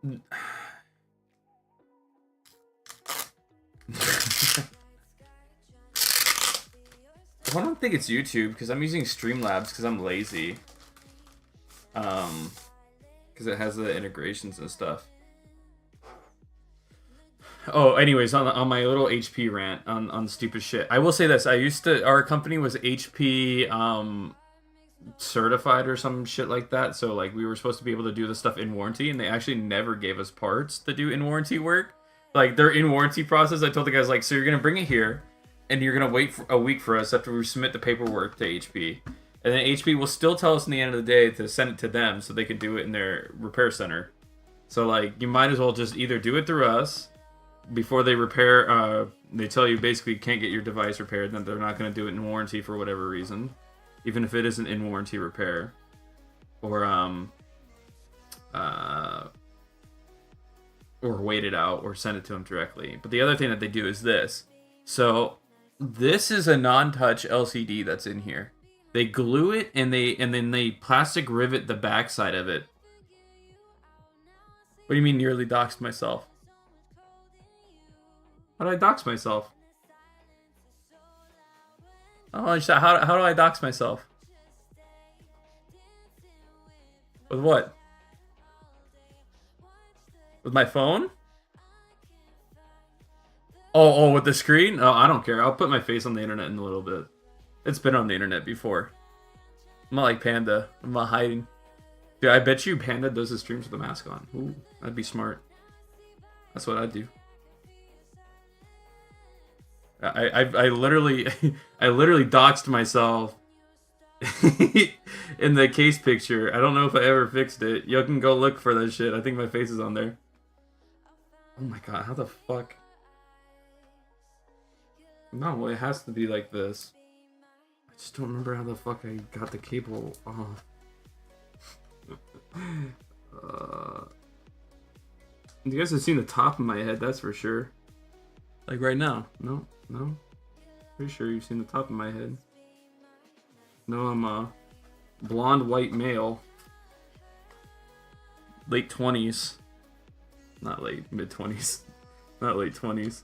A: I don't think it's YouTube because I'm using Streamlabs because I'm lazy. Because it has the integrations and stuff. Oh, anyways, on my little HP rant on stupid shit. I will say this: our company was HP certified or some shit like that. So like we were supposed to be able to do this stuff in warranty, and they actually never gave us parts to do in warranty work. Like their in warranty process, I told the guys so you're gonna bring it here, and you're gonna wait for a week for us after we submit the paperwork to HP. And then HP will still tell us in the end of the day to send it to them so they can do it in their repair center. So, like, you might as well just either do it through us before they repair. They tell you basically you can't get your device repaired, then they're not going to do it in warranty for whatever reason, even if it isn't in warranty repair. Or wait it out or send it to them directly. But the other thing that they do is this. So this is a non-touch LCD that's in here. They glue it and then they plastic rivet the backside of it. What do you mean nearly doxed myself? How do I dox myself? Oh, how do I dox myself? With what? With my phone? Oh, with the screen? Oh, I don't care. I'll put my face on the internet in a little bit. It's been on the internet before. I'm not like Panda. I'm not hiding. Dude, I bet you Panda does his streams with a mask on. Ooh, that'd be smart. That's what I'd do. I literally doxed myself in the case picture. I don't know if I ever fixed it. You can go look for that shit. I think my face is on there. Oh my god, how the fuck? No, it has to be like this. I just don't remember how the fuck I got the cable off. You guys have seen the top of my head, that's for sure. Like right now. No. Pretty sure you've seen the top of my head. No, I'm a blonde white male. Late 20s. Not late, mid 20s. Not late 20s.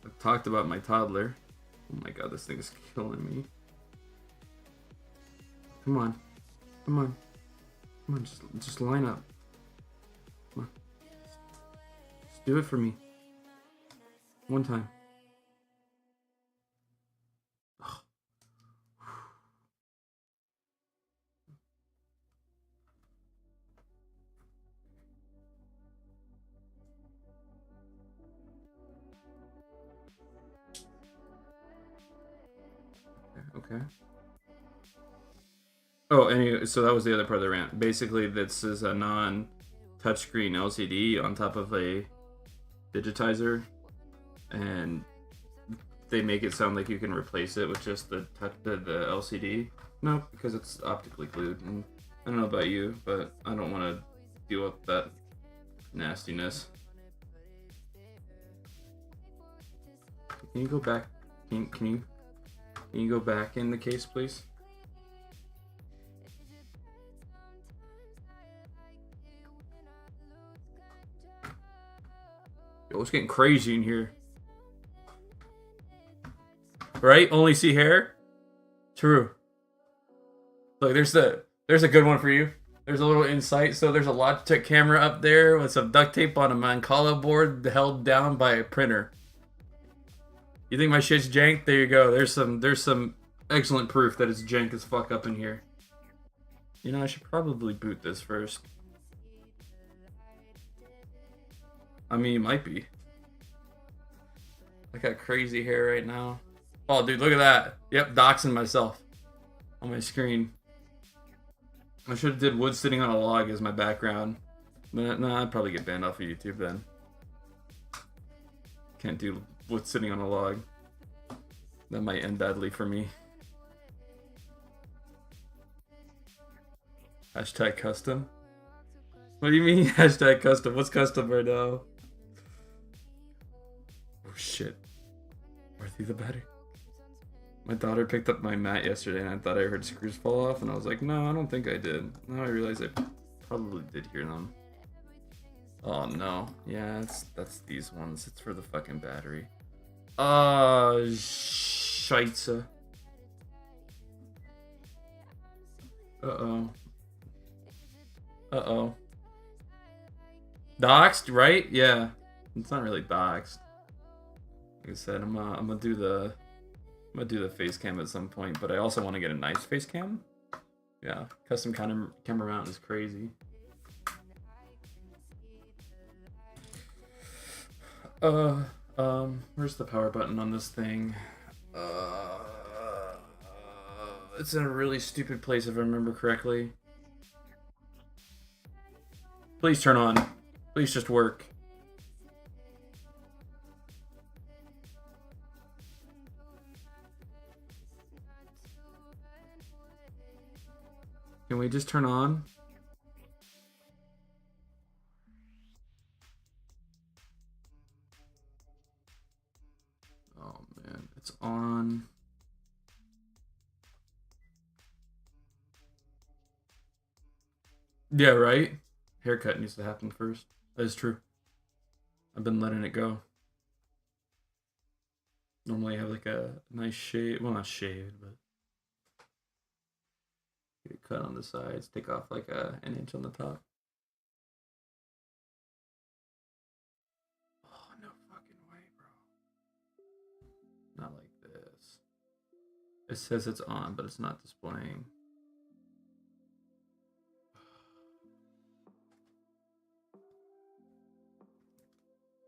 A: I've talked about my toddler. Oh my god, this thing is killing me. Come on. Come on. Come on, just line up. Come on. Just do it for me. One time. Oh. Okay. Oh, anyway, so that was the other part of the rant. Basically, this is a non-touchscreen LCD on top of a digitizer, and they make it sound like you can replace it with just the LCD. No, because it's optically glued, and I don't know about you, but I don't want to deal with that nastiness. Can you go back? Can you go back in the case, please? Yo, it's getting crazy in here. Right? Only see hair? True. Look, there's a good one for you. There's a little insight. So there's a Logitech camera up there with some duct tape on a Mancala board held down by a printer. You think my shit's jank? There you go. There's some excellent proof that it's jank as fuck up in here. You know, I should probably boot this first. I mean, it might be. I got crazy hair right now. Oh, dude, look at that. Yep, doxing myself on my screen. I should have did wood sitting on a log as my background. But no, I'd probably get banned off of YouTube then. Can't do wood sitting on a log. That might end badly for me. Hashtag custom. What do you mean hashtag custom? What's custom right now? Oh shit. Worthy the battery. My daughter picked up my mat yesterday and I thought I heard screws fall off and I was like, no, I don't think I did. Now I realize I probably did hear them. Oh no. Yeah, that's these ones. It's for the fucking battery. Scheisse. Uh-oh. Doxed, right? Yeah. It's not really doxed. Like I said, I'm gonna do the face cam at some point, but I also want to get a nice face cam. Yeah, custom camera mount is crazy. Where's the power button on this thing? It's in a really stupid place if I remember correctly. Please turn on. Please just work. Can we just turn on? Oh man, it's on. Yeah, right? Haircut needs to happen first. That is true. I've been letting it go. Normally I have like a nice shave. Well, not shaved, but get it cut on the sides. Take off like an inch on the top. Oh, no fucking way, bro. Not like this. It says it's on, but it's not displaying.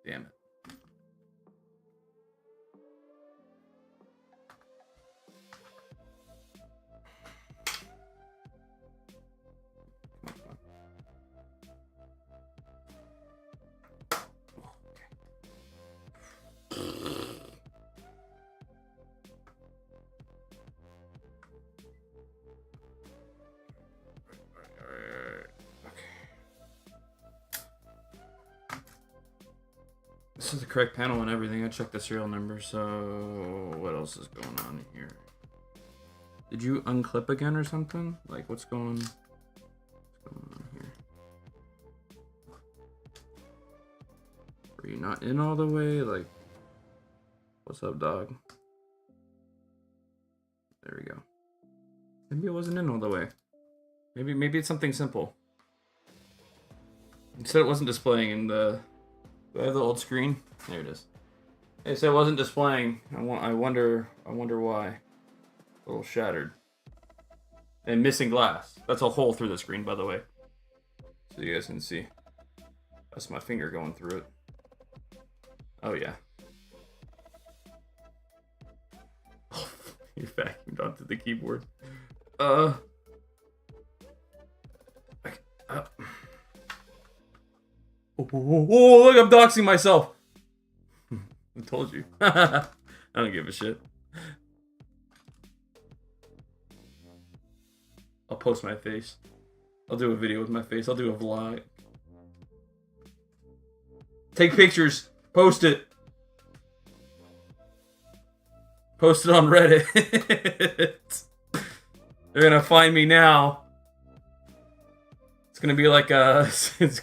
A: Damn it. This is the correct panel and everything. I checked the serial number, so what else is going on here? Did you unclip again or something? Like, what's going on here? Are you not in all the way? Like, what's up, dog? There we go. Maybe it wasn't in all the way. Maybe it's something simple. It said it wasn't displaying in the... Do I have the old screen? There it is. It said it wasn't displaying. I wonder why. A little shattered. And missing glass. That's a hole through the screen, by the way. So you guys can see. That's my finger going through it. Oh, yeah. You vacuumed onto the keyboard. Oh, look, I'm doxing myself. I told you. I don't give a shit. I'll post my face. I'll do a video with my face. I'll do a vlog. Take pictures. Post it. Post it on Reddit. They're gonna find me now. It's gonna be like a. It's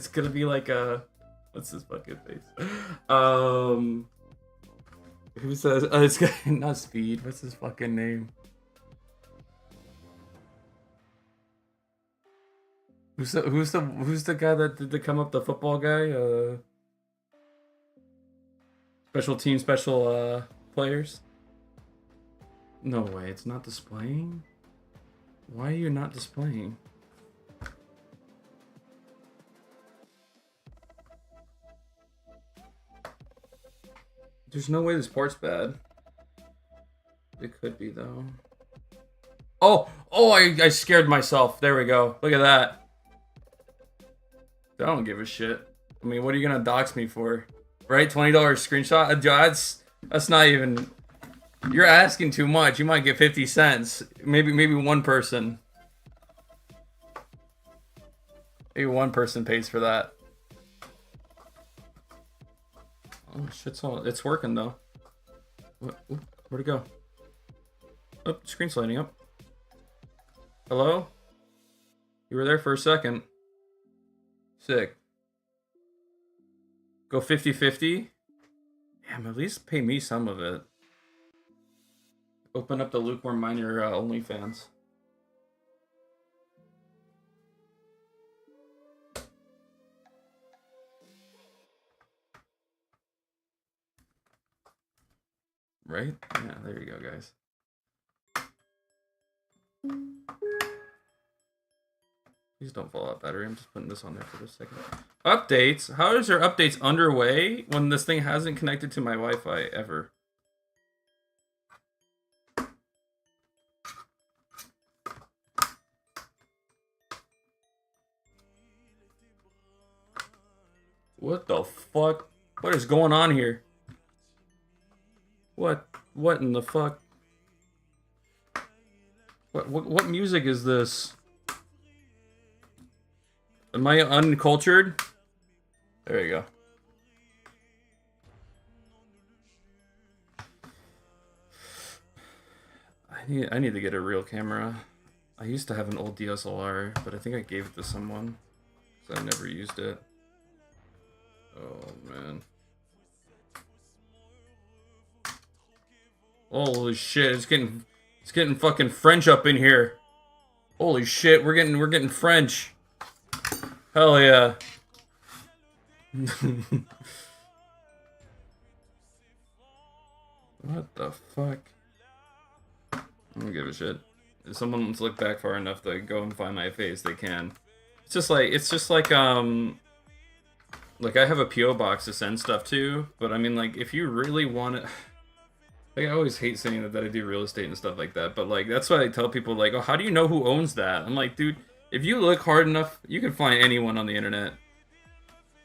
A: gonna be like a. What's this fucking face? Who says? It's not Speed. What's his fucking name? Who's the guy that did the come up the football guy? Special team, special players. No way, it's not displaying. Why are you not displaying? There's no way this part's bad. It could be though. Oh, I scared myself. There we go. Look at that. I don't give a shit. I mean, what are you gonna dox me for? Right? $20 screenshot? That's not even... You're asking too much. You might get 50 cents. Maybe one person. Maybe one person pays for that. Oh, shit's all... It's working, though. Where'd it go? Oh, screen sliding up. Hello? You were there for a second. Sick. Go 50-50? Damn, at least pay me some of it. Open up the lukewarm miner OnlyFans. Right? Yeah, there you go, guys. Please don't fall out battery. I'm just putting this on there for a second. Updates? How is there updates underway when this thing hasn't connected to my Wi-Fi ever? What the fuck? What is going on here? What in the fuck? What music is this? Am I uncultured? There you go. I need to get a real camera. I used to have an old DSLR, but I think I gave it to someone because I never used it. Oh man. Holy shit, it's getting fucking French up in here. Holy shit, we're getting French. Hell yeah. What the fuck? I don't give a shit. If someone wants to look back far enough to go and find my face, they can. It's just like I have a PO box to send stuff to, but I mean, like, if you really want it, like, I always hate saying that I do real estate and stuff like that, but like, that's why I tell people, like, oh, how do you know who owns that? I'm like, dude, if you look hard enough, you can find anyone on the internet.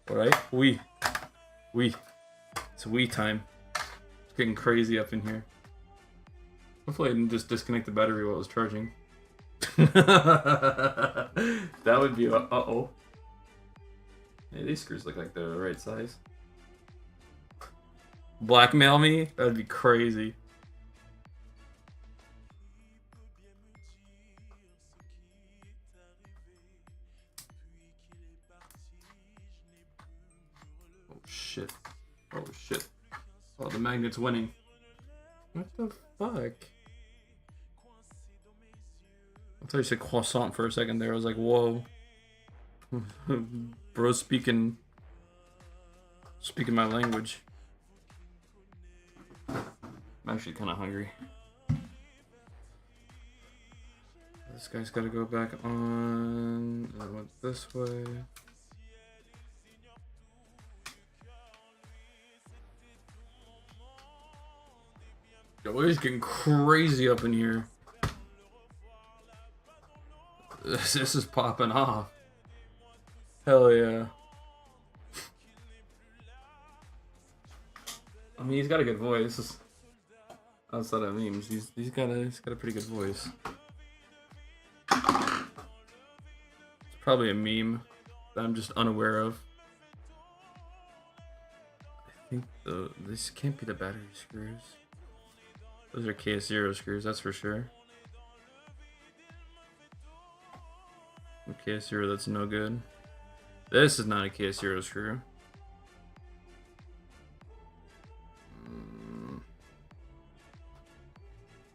A: Alright? It's we time. It's getting crazy up in here. Hopefully I didn't just disconnect the battery while it was charging. That would be uh-oh. Hey, these screws look like they're the right size. Blackmail me? That would be crazy. Oh shit. Oh shit. Oh, the magnet's winning. What the fuck? I thought you said croissant for a second there. I was like, whoa. Bro speaking my language. I'm actually kind of hungry. This guy's got to go back on. I went this way. Yo, it's getting crazy up in here. This is popping off. Hell yeah. I mean, he's got a good voice. Outside of memes, he's got a pretty good voice. It's probably a meme that I'm just unaware of. I think this can't be the battery screws. Those are KS0 screws, that's for sure. KS0, that's no good. This is not a KS0 screw.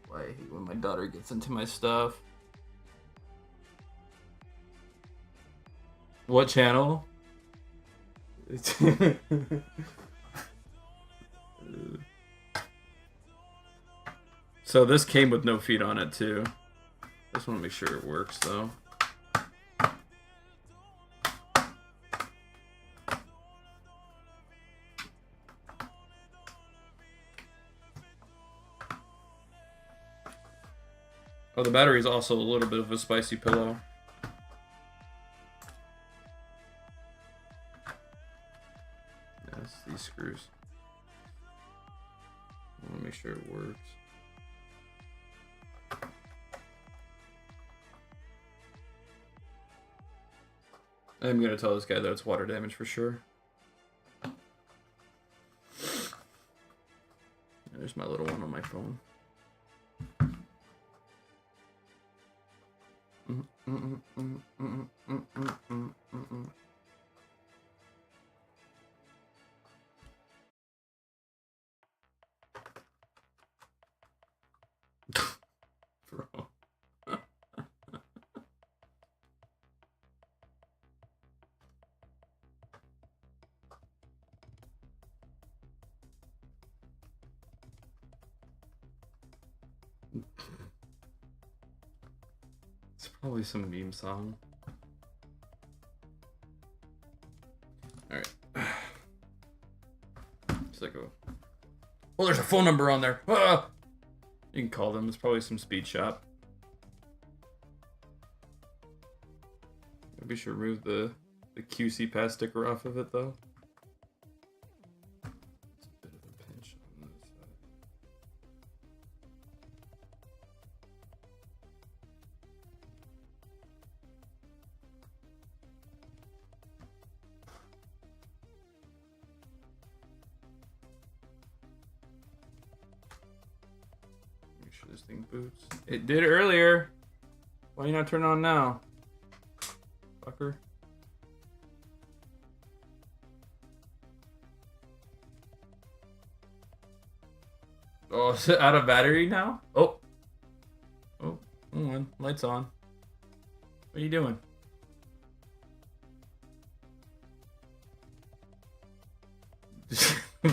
A: Why I hate when my daughter gets into my stuff. What channel? So this came with no feet on it too. I just want to make sure it works though. Oh, the battery is also a little bit of a spicy pillow. Yes, these screws. I want to make sure it works. I'm gonna tell this guy that it's water damage for sure. There's my little one on my phone. Bro. It's probably some meme song. Oh, there's a phone number on there. Ah! You can call them. It's probably some speed shop. Maybe we should remove the QC pass sticker off of it, though. It's a bit of a pinch on this side. Make sure this thing boots. It did earlier. Why are you not turning on now? Fucker. Oh, is it out of battery now? Oh. Oh, hold on. Lights on. What are you doing?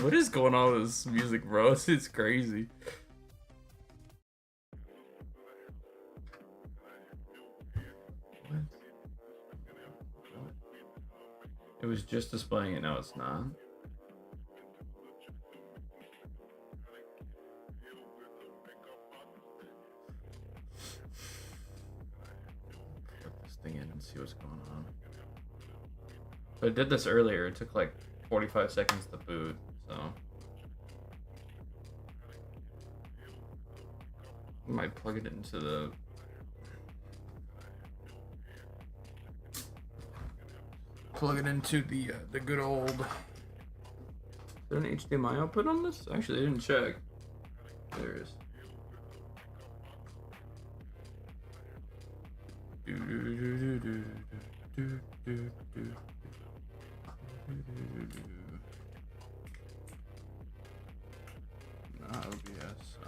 A: What is going on with this music, bro? It's crazy. What? It was just displaying it, now it's not. Put this thing in and see what's going on. But it did this earlier. It took like 45 seconds to boot, so I might plug it into the the good old. Is there an HDMI output on this? Actually, I didn't check. There is. Not OBS.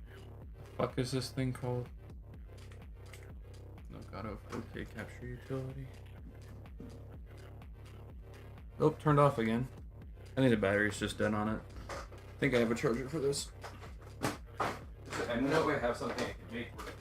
A: The fuck is this thing called? Elgato 4K capture utility. Oh, turned off again. I think the battery's just dead on it. I think I have a charger for this. I know I have something I can make with it.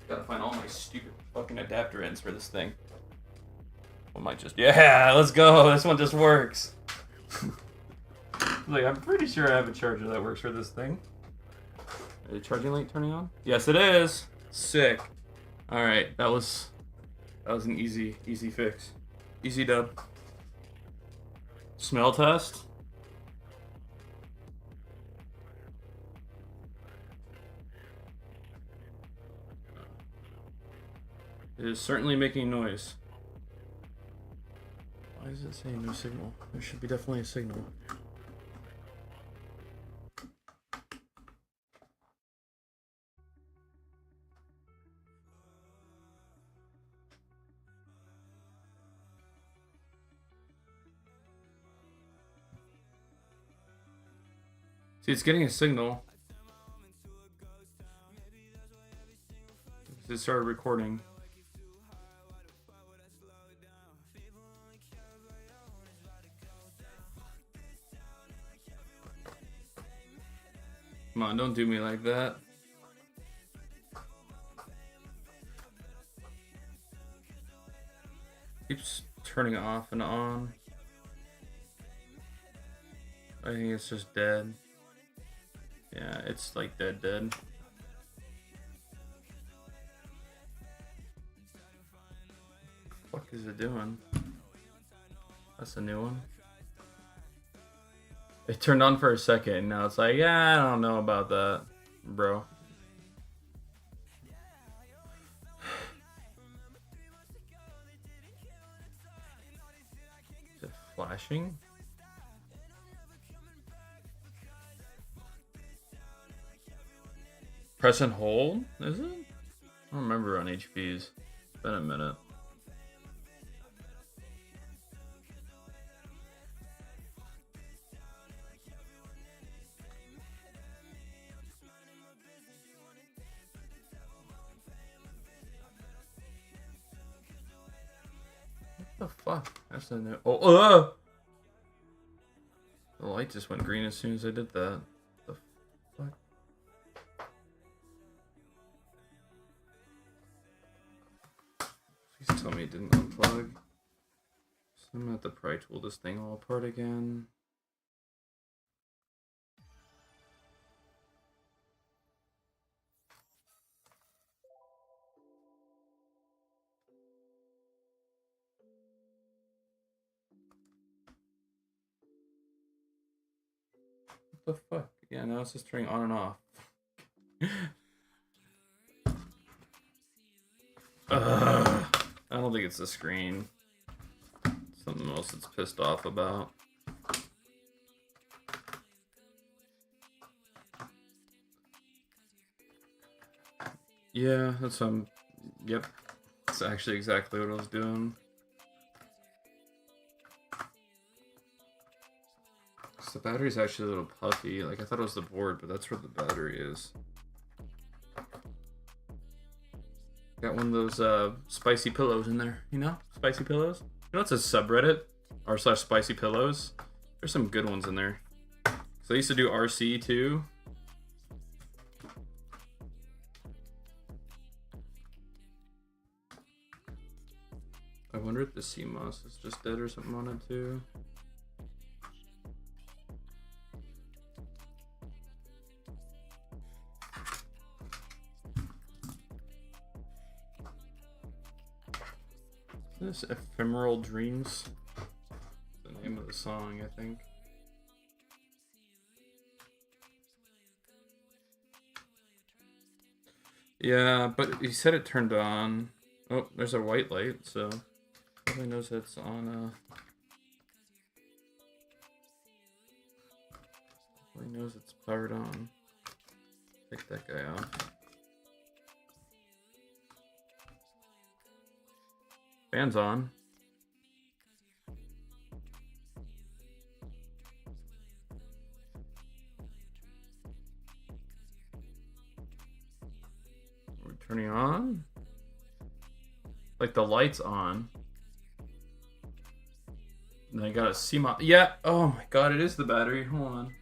A: Gotta find all my stupid fucking adapter ends for this thing. I might just... Yeah, let's go! This one just works! Like, I'm pretty sure I have a charger that works for this thing. Is the charging light turning on? Yes, it is! Sick. Alright, that was an easy fix. Easy dub. Smell test? It is certainly making noise. Why does it say no signal? There should be definitely a signal. See, it's getting a signal. It started recording. Come on, don't do me like that. Keeps turning off and on. I think it's just dead. Yeah, it's like dead. What the fuck is it doing? That's a new one. It turned on for a second, and now it's like, yeah, I don't know about that, bro. Is it flashing? Press and hold? Is it? I don't remember on HPs. It's been a minute. What the fuck? That's a new. Oh, the light just went green as soon as I did that. The fuck? Please tell me it didn't unplug. So I'm gonna have to probably tool this thing all apart again. What the fuck? Yeah, now it's just turning on and off. I don't think it's the screen. Something else it's pissed off about. Yeah, that's yep. That's actually exactly what I was doing. The battery's actually a little puffy. Like, I thought it was the board, but that's where the battery is. Got one of those spicy pillows in there, you know? Spicy pillows. You know, it's a subreddit r/ spicy pillows. There's some good ones in there. So I used to do RC too. I wonder if the CMOS is just dead or something on it too. This Ephemeral Dreams, the name of the song, I think. Yeah, but he said it turned on. Oh, there's a white light, so everybody knows that's on. Everybody knows it's powered on. Take that guy off. Fan's on. We're turning on. Like the light's on. And I got a CMOS. Yeah. Oh my god, it is the battery. Hold on.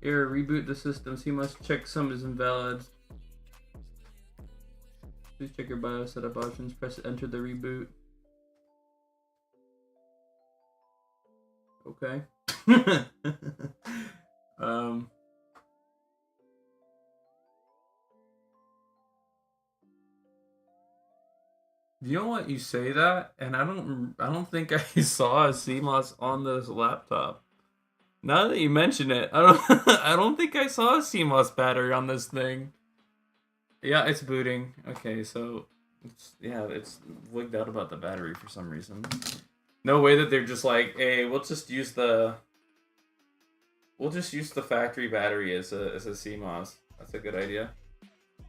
A: Here, reboot the system. CMOS check sum is invalid. Please check your BIOS setup options. Press enter the reboot. Okay. You know what? You say that, and I don't think I saw a CMOS on this laptop. Now that you mention it, I don't think I saw a CMOS battery on this thing. Yeah, it's booting. Okay, so it's wigged out about the battery for some reason. No way that they're just like, hey, we'll just use the factory battery as a CMOS. That's a good idea.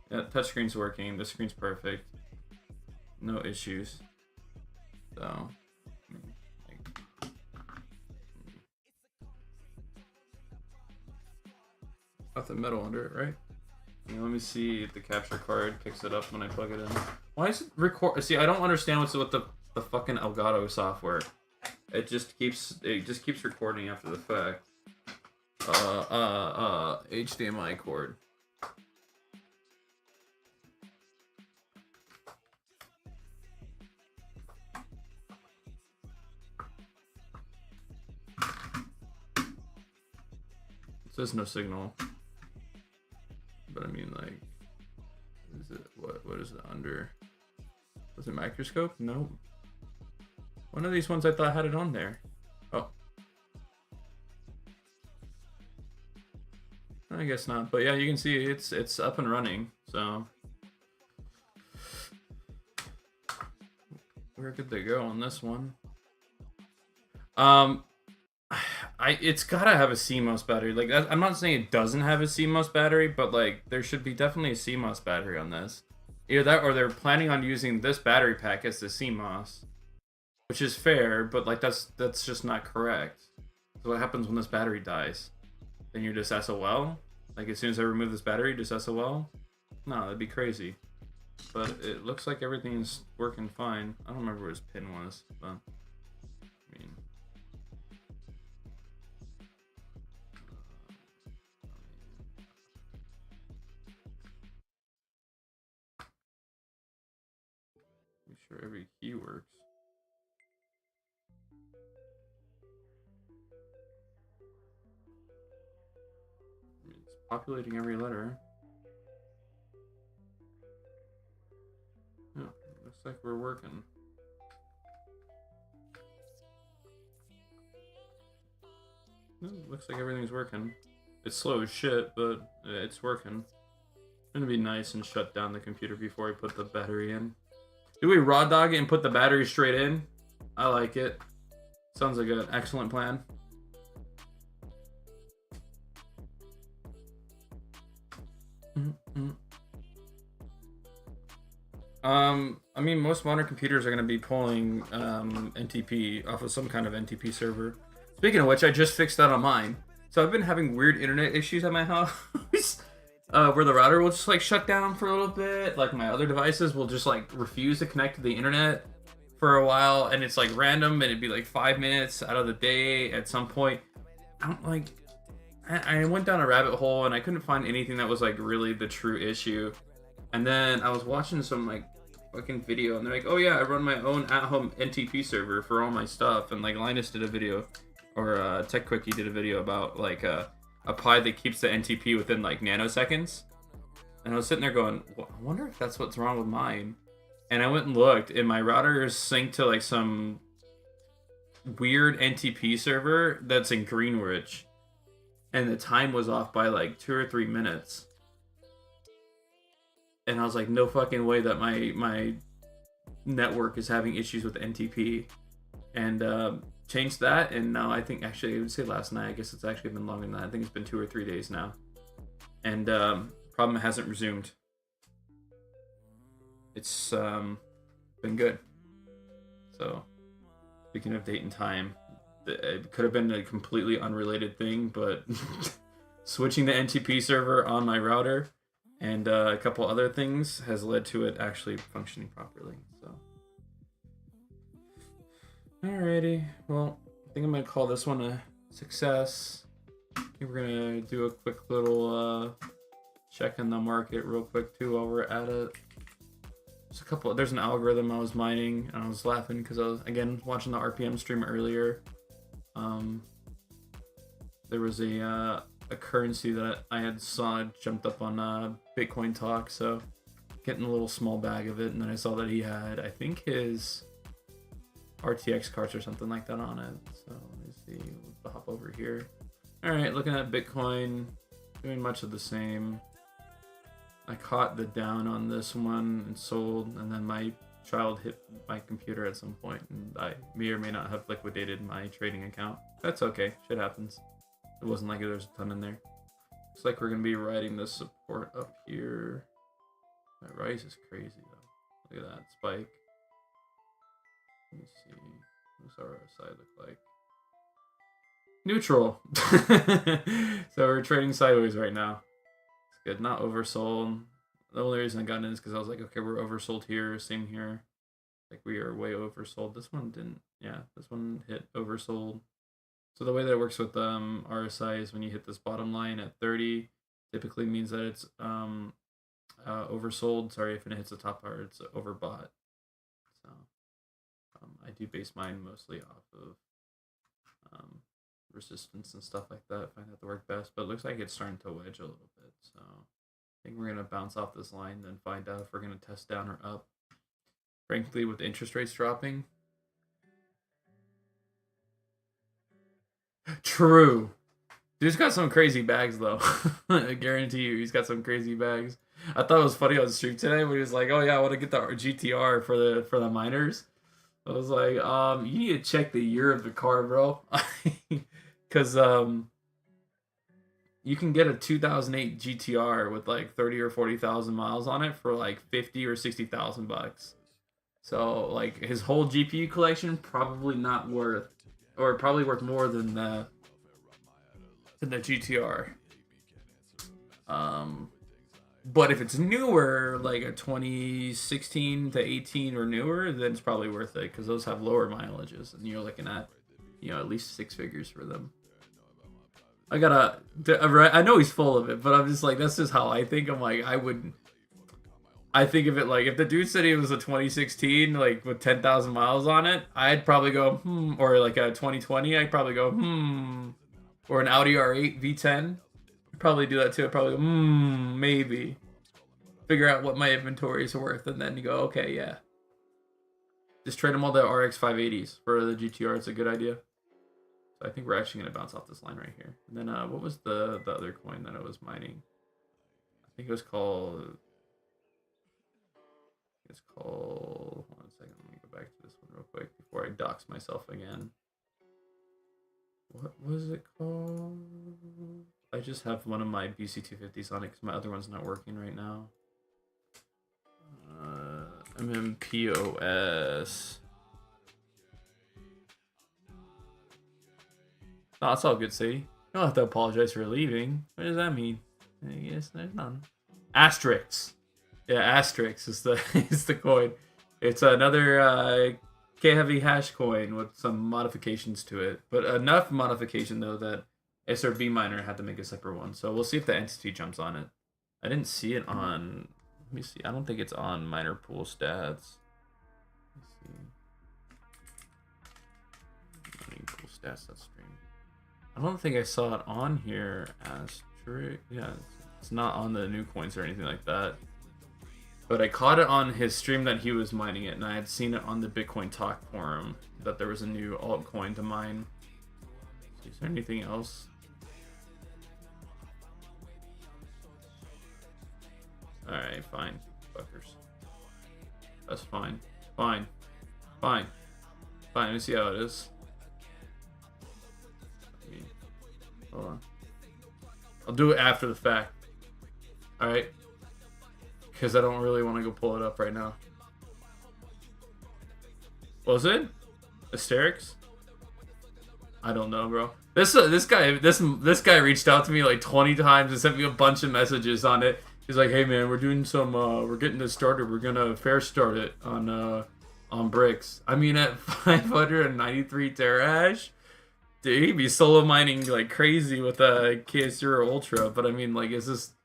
A: Yeah, touchscreen's working. The screen's perfect. No issues. So, nothing metal under it, right? Yeah, let me see if the capture card picks it up when I plug it in. Why is it record? See, I don't understand what's with the fucking Elgato software. It just keeps recording after the fact. HDMI cord. It says no signal. But I mean, like, is it what is it under? Was it microscope? No. One of these ones I thought had it on there. Oh. I guess not. But yeah, you can see it's up and running. So where could they go on this one? It's gotta have a CMOS battery. Like, I'm not saying it doesn't have a CMOS battery, but like there should be definitely a CMOS battery on this. Either that, or they're planning on using this battery pack as the CMOS, which is fair, but like that's just not correct. So what happens when this battery dies? Then you're just SOL? Like, as soon as I remove this battery, just SOL? No, that'd be crazy. But it looks like everything's working fine. I don't remember where his pin was, but sure every key works. It's populating every letter. Yeah, looks like we're working. Looks like everything's working. It's slow as shit, but it's working. It's gonna be nice and shut down the computer before I put the battery in. Do we raw dog it and put the battery straight in? I like it. Sounds like an excellent plan. I mean, most modern computers are going to be pulling NTP off of some kind of NTP server. Speaking of which, I just fixed that on mine. So I've been having weird internet issues at my house, where the router will just like shut down for a little bit. Like my other devices will just like refuse to connect to the internet for a while, and it's like random, and it'd be like 5 minutes out of the day at some point. I went down a rabbit hole and I couldn't find anything that was like really the true issue. And then I was watching some like fucking video, and they're like, oh yeah, I run my own at-home NTP server for all my stuff. And like Linus did a video, or Tech Quickie did a video about like a Pi that keeps the NTP within like nanoseconds. And I was sitting there going, well, I wonder if that's what's wrong with mine. And I went and looked, and my router is synced to like some weird NTP server that's in Greenwich. And the time was off by like 2 or 3 minutes. And I was like, no fucking way that my network is having issues with NTP. And changed that, and now I think, actually, I would say last night, I guess it's actually been longer than that. I think it's been 2 or 3 days now. And problem hasn't resumed. It's been good. So, speaking of date and time, it could have been a completely unrelated thing, but switching the NTP server on my router and a couple other things has led to it actually functioning properly. So, alrighty, well, I think I'm gonna call this one a success. I think we're gonna do a quick little check in the market real quick too while we're at it. There's an algorithm I was mining, and I was laughing because I was, again, watching the RPM stream earlier. There was a currency that I had saw jumped up on Bitcoin Talk, so getting a little small bag of it, and then I saw that he had, I think, his RTX cards or something like that on it. So let me see, we'll hop over here. All right, looking at Bitcoin, doing much of the same. I caught the down on this one and sold, and then my child hit my computer at some point, and I may or may not have liquidated my trading account. That's okay, shit happens. It wasn't like there was a ton in there. Looks like we're gonna be riding this support up here. That rise is crazy though. Look at that spike. Let me see. What's our side look like? Neutral. So we're trading sideways right now. It's good. Not oversold. The only reason I got in is because I was like, okay, we're oversold here. Same here. Like we are way oversold. This one didn't. Yeah, this one hit oversold. So the way that it works with RSI is when you hit this bottom line at 30, typically means that it's oversold. Sorry, if it hits the top part, it's overbought. So I do base mine mostly off of resistance and stuff like that. I find that to work best, but it looks like it's starting to wedge a little bit. So I think we're gonna bounce off this line, then find out if we're gonna test down or up. Frankly, with interest rates dropping. True. Dude's got some crazy bags though. I guarantee you, he's got some crazy bags. I thought it was funny on stream today when he was like, "Oh yeah, I want to get the GTR for the miners." I was like, you need to check the year of the car, bro, because you can get a 2008 GTR with like 30 or 40,000 miles on it for like 50 or 60,000 bucks. So like his whole GPU collection probably not worth, or probably worth more than the GTR. But if it's newer, like a 2016 to 18 or newer, then it's probably worth it because those have lower mileages, and you're looking at, at least 6 figures for them. I know he's full of it, but I'm just like, that's just how I think. I'm like, I I think of it like if the dude said it was a 2016 like with 10,000 miles on it, I'd probably go or like a 2020, I'd probably go or an Audi R8 V10. I'd probably do that too. I'd probably go maybe figure out what my inventory is worth, and then you go okay, yeah. Just trade them all the RX 580s for the GTR. It's a good idea. So I think we're actually gonna bounce off this line right here. And then what was the other coin that I was mining? I think it was called. Hold on a second. Let me go back to this one real quick before I dox myself again. What was it called? I just have one of my BC250s on it because my other one's not working right now. MMPOS. Oh, it's all good, Sadie. You don't have to apologize for leaving. What does that mean? I guess there's none. Asterix. Yeah, Asterix is the is the coin. It's another K-heavy hash coin with some modifications to it, but enough modification though that SRB miner had to make a separate one. So we'll see if the entity jumps on it. I didn't see it on. Let me see. I don't think it's on miner pool stats. Let's see. Mining pool stats. That stream. I don't think I saw it on here. Asterix. Yeah, it's not on the new coins or anything like that. But I caught it on his stream that he was mining it, and I had seen it on the Bitcoin Talk forum that there was a new altcoin to mine. Is there anything else? Alright, fine. Fuckers. That's fine. Fine. Fine. Fine, let me see how it is. Hold on. I'll do it after the fact. Alright? Because I don't really want to go pull it up right now. Was it? Asterix? I don't know, bro. This guy reached out to me like 20 times and sent me a bunch of messages on it. He's like, "Hey man, we're doing some we're getting this started. We're gonna fair start it on bricks." I mean at 593 terahash, dude, he'd be solo mining like crazy with a KS0 Ultra, but I mean like is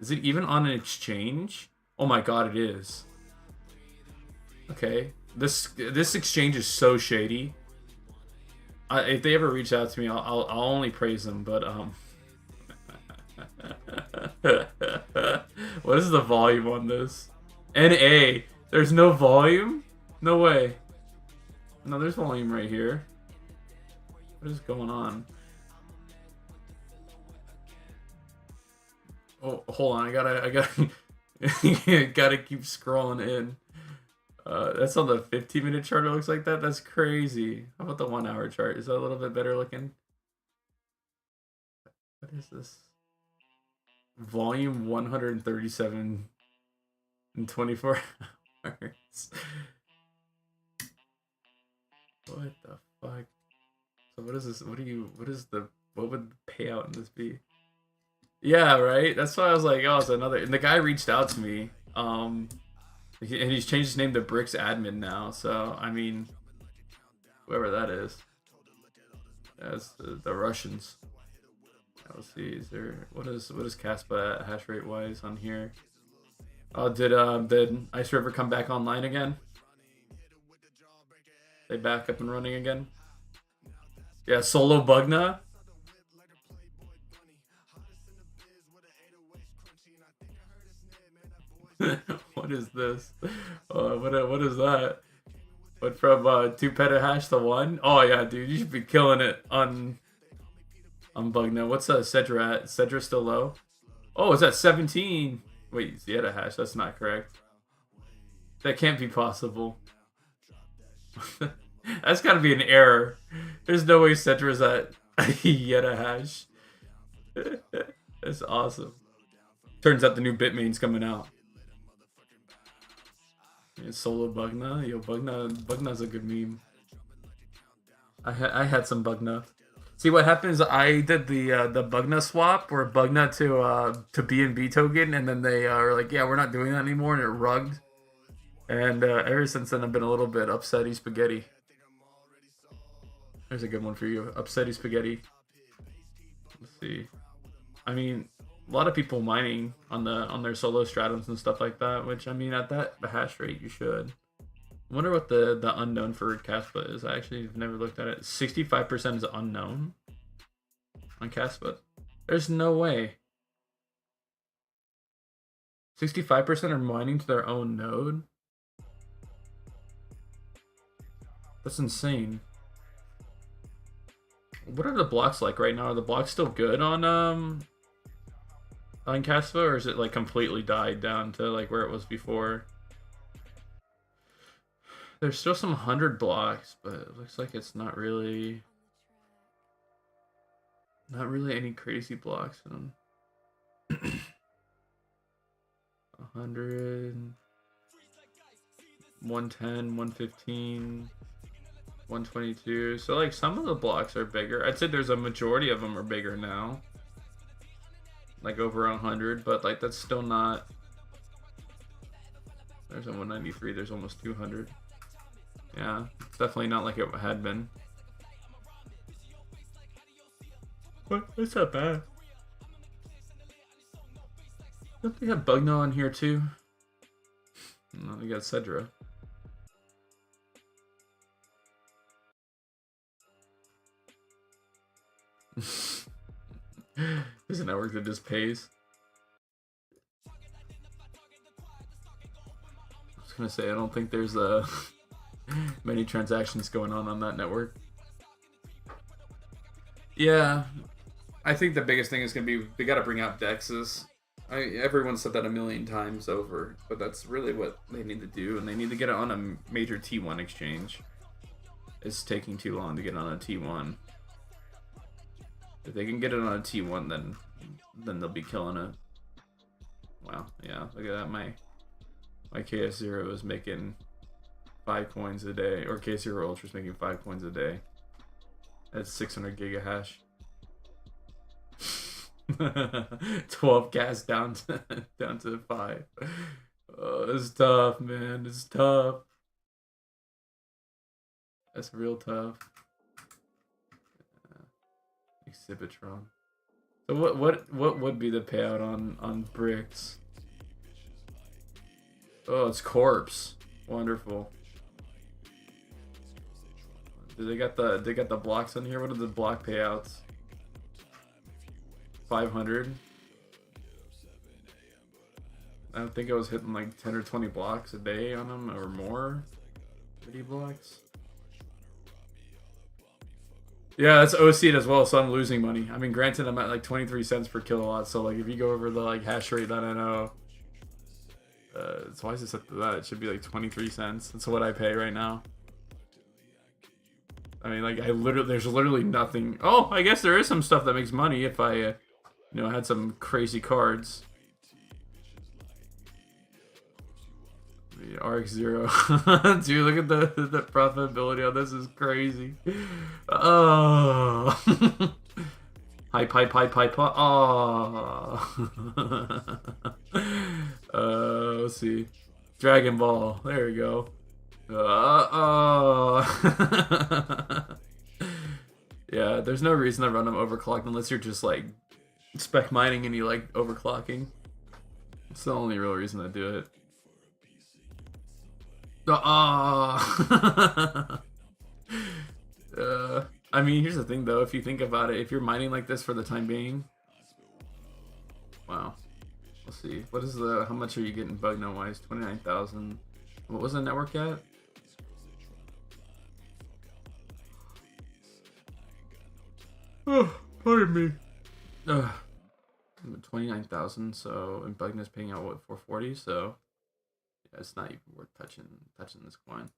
A: it even on an exchange? Oh my god, it is. Okay. This exchange is so shady. If they ever reach out to me, I'll only praise them, but what is the volume on this? NA. There's no volume? No way. No, there's volume right here. What is going on? Oh, hold on. I gotta gotta keep scrolling in. That's on the 15-minute chart. It looks like that. That's crazy. How about the 1-hour chart? Is that a little bit better looking? What is this? Volume 137 in 24 hours. What the fuck? So what is this? What would the payout in this be? Yeah, right? That's why I was like, oh, it's another. And the guy reached out to me. And he's changed his name to Bricks Admin now. So, I mean, whoever that is. That's the Russians. Let's see, is there what is Caspa at hash rate wise on here? Oh, did Ice River come back online again? They back up and running again? Yeah, Solo Bugna. What is this? What is that? What from 2 petahash to 1? Oh yeah, dude, you should be killing it on Bugna. What's Cedra at? Cedra still low? Oh, it's at 17. Wait, Zeta hash. That's not correct. That can't be possible. That's gotta be an error. There's no way Cedra's at Yeta hash. That's awesome. Turns out the new Bitmain's coming out. Yeah, Solo Bugna. Yo, Bugna's a good meme. I had some Bugna. See what happens? I did the Bugna swap or Bugna to BNB token, and then they are like, yeah, we're not doing that anymore, and it rugged. And ever since then, I've been a little bit upsetty spaghetti. There's a good one for you, upsetty spaghetti. Let's see. I mean, A lot of people mining on their solo stratums and stuff like that, which I mean at that hash rate you should. I wonder what the unknown for Caspa is. I actually have never looked at it. 65% is unknown on Caspa. There's no way. 65% are mining to their own node? That's insane. What are the blocks like right now? Are the blocks still good on Caspa, or is it like completely died down to like where it was before? There's still some 100 blocks, but it looks like it's not really any crazy blocks in them. 100, 110, 115, 122. So like some of the blocks are bigger. I'd say there's a majority of them are bigger now. Like over 100, but like that's still not. There's a 193, there's almost 200. Yeah, it's definitely not like it had been. What? It's not bad. Don't they have Bugno on here too? No, we got Cedra. There's a network that just pays. I was gonna say, I don't think there's many transactions going on that network. Yeah, I think the biggest thing is gonna be they gotta bring out dexes. Everyone said that a million times over, but that's really what they need to do, and they need to get it on a major T1 exchange. It's taking too long to get on a T1. If they can get it on a T1, then they'll be killing it. Wow, yeah, look at that. My KS0 is making 5 coins a day, or KS0 Ultra is making 5 coins a day. That's 600 gigahash. 12 gas down to 5. Oh, it's tough, man. It's tough. That's real tough. Exhibitron. So what would be the payout on bricks? Oh, it's corpse. Wonderful. Do they got the blocks on here? What are the block payouts? 500. I don't think I was hitting like 10 or 20 blocks a day on them or more. 30 blocks. Yeah, that's OC'd as well, so I'm losing money. I mean, granted, I'm at like 23 cents per kilowatt, so like if you go over the like hash rate that I know, so why is it set to that? It should be like 23 cents. That's what I pay right now. I mean, like there's literally nothing. Oh, I guess there is some stuff that makes money if I, had some crazy cards. RX0. Dude, look at the profitability on this is crazy. Oh. Hype. Oh. Let's see. Dragon Ball. There we go. Yeah, there's no reason to run them overclocked unless you're just like spec mining and you like overclocking. It's the only real reason to do it. I mean, here's the thing though, if you think about it, if you're mining like this for the time being, wow. Let's see. What is how much are you getting Bugno wise? 29,000. What was the network at? Oh, pardon me. 29,000, so, and Bugno's paying out what, 440, so it's not even worth touching this coin.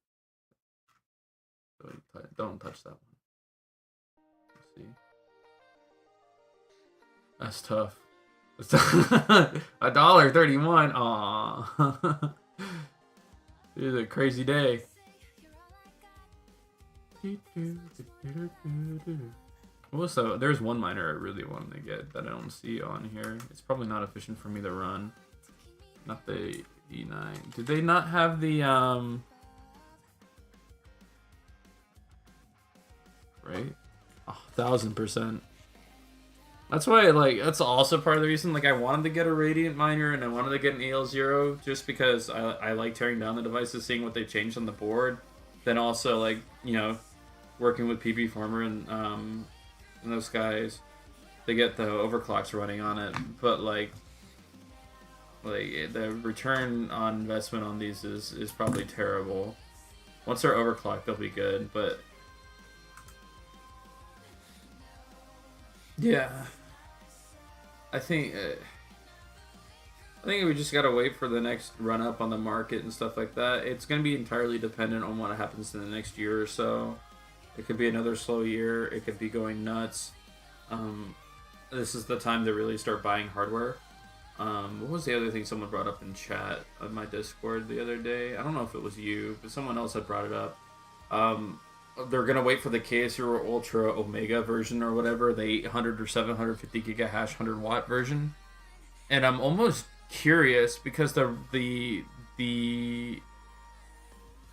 A: So don't touch that one. Let's see. That's tough. $1.31. Aww. It is a crazy day. Also, there's one miner I really wanted to get that I don't see on here. It's probably not efficient for me to run. Not the E9. Did they not have the right? 1,000%. That's why, like, that's also part of the reason. Like, I wanted to get a Radiant miner and I wanted to get an EL0 just because I like tearing down the devices, seeing what they changed on the board. Then also, like, you know, working with PB Farmer and those guys, they get the overclocks running on it. But like the return on investment on these is probably terrible. Once they're overclocked, they'll be good, but yeah, I think we just gotta wait for the next run up on the market and stuff like that. It's gonna be entirely dependent on what happens in the next year or so. It could be another slow year. It could be going nuts. This is the time to really start buying hardware. What was the other thing someone brought up in chat on my Discord the other day? I don't know if it was you, but someone else had brought it up. They're gonna wait for the KS0 Ultra Omega version or whatever, the 800 or 750 gigahash 100-watt version. And I'm almost curious because the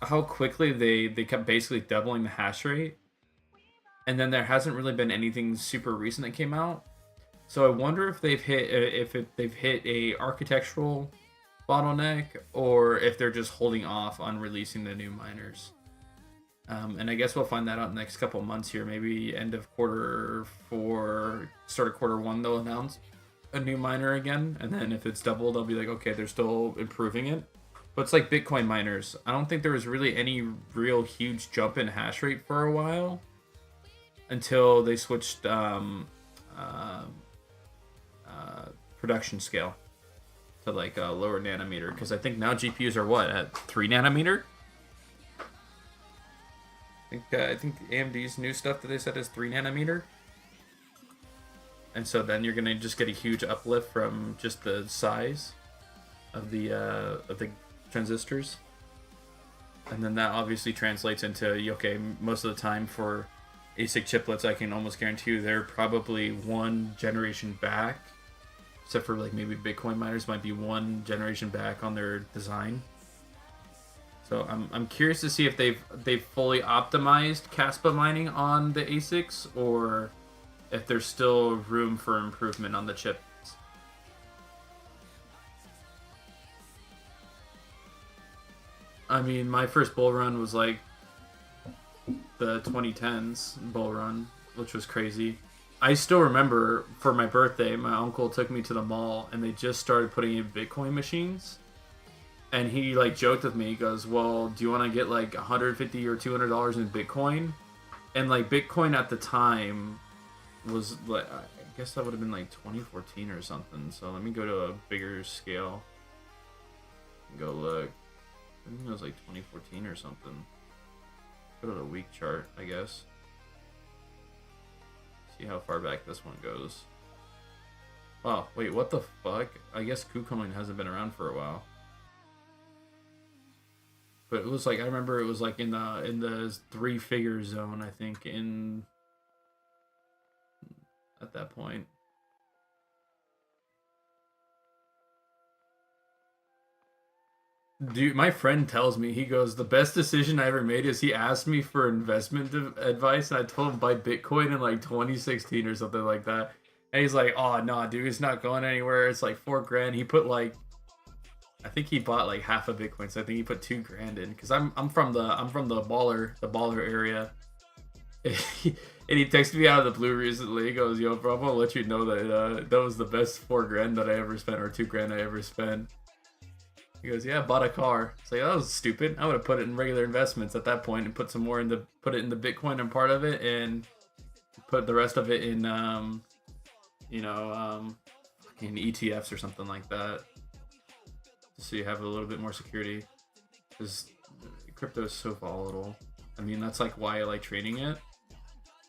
A: how quickly they kept basically doubling the hash rate, and then there hasn't really been anything super recent that came out. So I wonder if they've hit a architectural bottleneck, or if they're just holding off on releasing the new miners. And I guess we'll find that out in the next couple months here. Maybe end of Q4, start of Q1, they'll announce a new miner again. And then if it's doubled, they'll be like, okay, they're still improving it. But it's like Bitcoin miners. I don't think there was really any real huge jump in hash rate for a while until they switched production scale to like a lower nanometer. Because I think now GPUs are what, at 3 nanometer? I think AMD's new stuff that they said is 3 nanometer. And so then you're gonna just get a huge uplift from just the size of the transistors. And then that obviously translates into, okay, most of the time for ASIC chiplets, I can almost guarantee you they're probably one generation back. Except for like maybe Bitcoin miners might be one generation back on their design. So I'm curious to see if they've fully optimized Caspa mining on the ASICs, or if there's still room for improvement on the chips. I mean, my first bull run was like the 2010s bull run, which was crazy. I still remember for my birthday, my uncle took me to the mall and they just started putting in Bitcoin machines. And he like joked with me, he goes, well, do you want to get like $150 or $200 in Bitcoin? And like Bitcoin at the time was like, I guess that would have been like 2014 or something. So let me go to a bigger scale and go look. I think it was like 2014 or something. Go to the week chart, I guess. See how far back this one goes. Wow, wait, what the fuck? I guess KuCoin hasn't been around for a while. But it was like, I remember it was like in the 3-figure zone, I think, at that point. Dude, my friend tells me, he goes, the best decision I ever made is he asked me for investment advice, and I told him buy Bitcoin in like 2016 or something like that. And he's like, oh, no, dude, it's not going anywhere. It's like $4,000. He put like, I think he bought like half a Bitcoin, so I think he put $2,000 in. Cause I'm from the baller area. And he texted me out of the blue recently. He goes, yo, bro, I'm gonna let you know that that was the best $4,000 that I ever spent, or $2,000 I ever spent. He goes, yeah, I bought a car. It's like, that was stupid. I would have put it in regular investments at that point and put some more put it in the Bitcoin and part of it, and put the rest of it in in ETFs or something like that. So you have a little bit more security, because crypto is so volatile. I mean, that's like why I like trading it,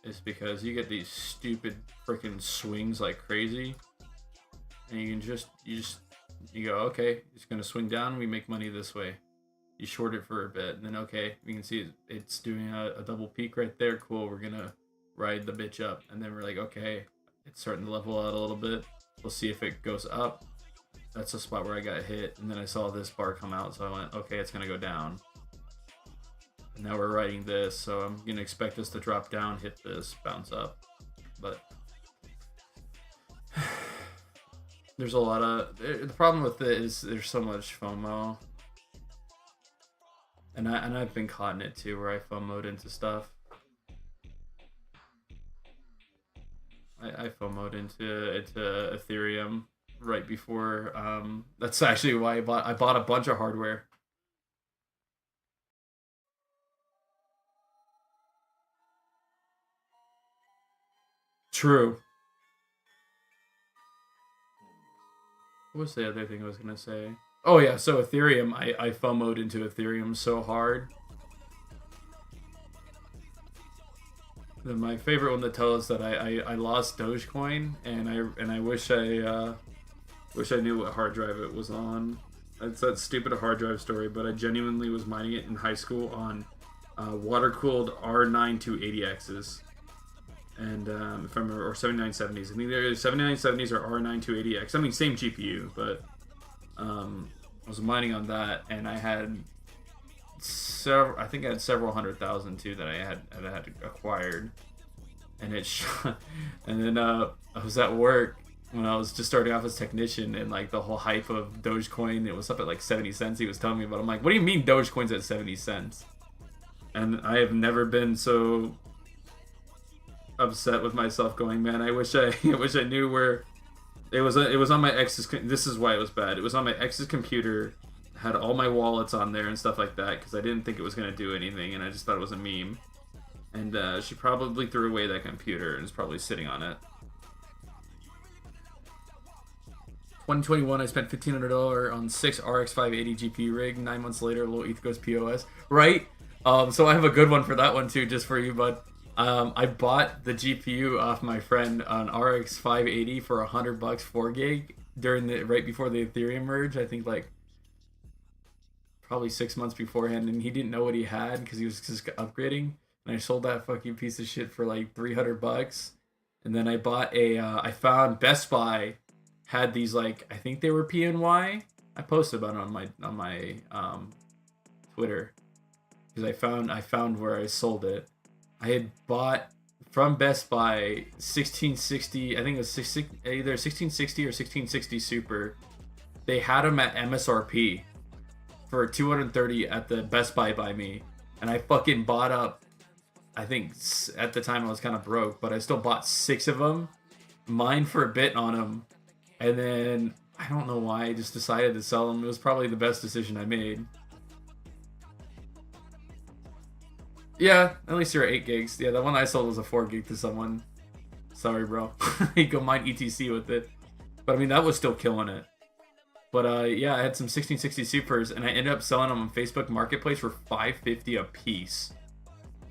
A: is because you get these stupid freaking swings like crazy, and you go, okay, it's gonna swing down, we make money this way. You short it for a bit, and then okay, we can see it's doing a double peak right there. Cool, we're gonna ride the bitch up, and then we're like, okay, it's starting to level out a little bit. We'll see if it goes up. That's the spot where I got hit, and then I saw this bar come out, so I went, okay, it's gonna go down. And now we're riding this, so I'm gonna expect this to drop down, hit this, bounce up. But There's a lot of... The problem with it is there's so much FOMO. And I've been caught in it too, where I FOMO'd into stuff. I FOMO'd into Ethereum right before. That's actually why I bought a bunch of hardware. True. What was the other thing I was gonna say? Oh yeah, so Ethereum, I FOMO'd into Ethereum so hard. Then my favorite one to tell is that I lost Dogecoin, and I wish I knew what hard drive it was on. It's that stupid hard drive story, but I genuinely was mining it in high school on water-cooled R9280Xs. And if I remember, or 7970s. I think they're 7970s or R9280X. I mean, same GPU, but I was mining on that, and I had several. I think I had several 100,000 too that I had acquired, and it shot. And then I was at work when I was just starting off as technician, and like the whole hype of Dogecoin, it was up at like 70 cents. He was telling me about. I'm like, what do you mean Dogecoin's at 70 cents? And I have never been so upset with myself, going, man, I wish I knew where it was on my ex's. This is why it was bad. It was on my ex's computer, had all my wallets on there and stuff like that, because I didn't think it was going to do anything, and I just thought it was a meme. And she probably threw away that computer and is probably sitting on it. 2021, I spent $1,500 on 6 RX 580 GPU rig. 9 months later, little ETH goes POS. Right? So I have a good one for that one too, just for you, bud. I bought the GPU off my friend on RX 580 for $100 4 gig right before the Ethereum merge. I think like probably 6 months beforehand, and he didn't know what he had because he was just upgrading. And I sold that fucking piece of shit for like $300. And then I bought I found Best Buy had these, like, I think they were PNY. I posted about it on my Twitter, because I found where I sold it. I had bought from Best Buy 1660, I think it was either 1660 or 1660 Super. They had them at MSRP for $230 at the Best Buy by me, and I fucking bought up. I think at the time I was kind of broke, but I still bought 6 of them, mined for a bit on them, and then I don't know why I just decided to sell them. It was probably the best decision I made. Yeah, at least you're at 8 gigs. Yeah, the one I sold was a 4 gig to someone. Sorry, bro. You go mine ETC with it. But I mean, that was still killing it. But yeah, I had some 1660 Supers, and I ended up selling them on Facebook Marketplace for $550 a piece.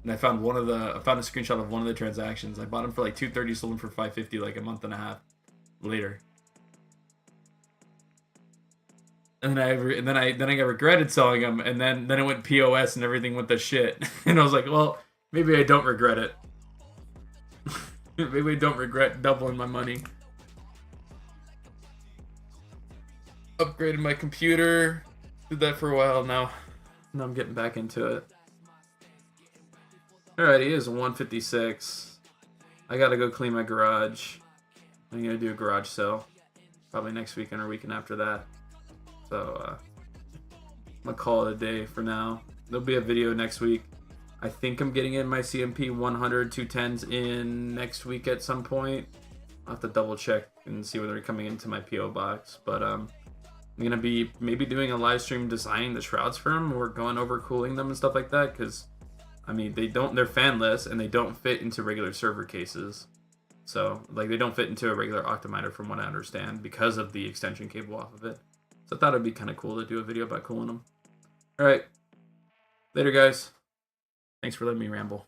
A: And I found a screenshot of one of the transactions. I bought them for like $230, sold them for $550 like a month and a half later. And then I regretted selling them, and then it went POS and everything went to shit. And I was like, well, maybe I don't regret it. Maybe I don't regret doubling my money. Upgraded my computer. Did that for a while now. Now I'm getting back into it. Alrighty, it is 1:56. I gotta go clean my garage. I'm gonna do a garage sale. Probably next weekend or weekend after that. So, I'm gonna call it a day for now. There'll be a video next week. I think I'm getting in my CMP 100 210s in next week at some point. I'll have to double check and see whether they're coming into my PO box. But I'm gonna be maybe doing a live stream designing the shrouds for them, or going over cooling them and stuff like that. Because I mean, they're fanless and they don't fit into regular server cases. So like they don't fit into a regular Octominer from what I understand, because of the extension cable off of it. So I thought it'd be kind of cool to do a video about cooling them. All right, later guys. Thanks for letting me ramble.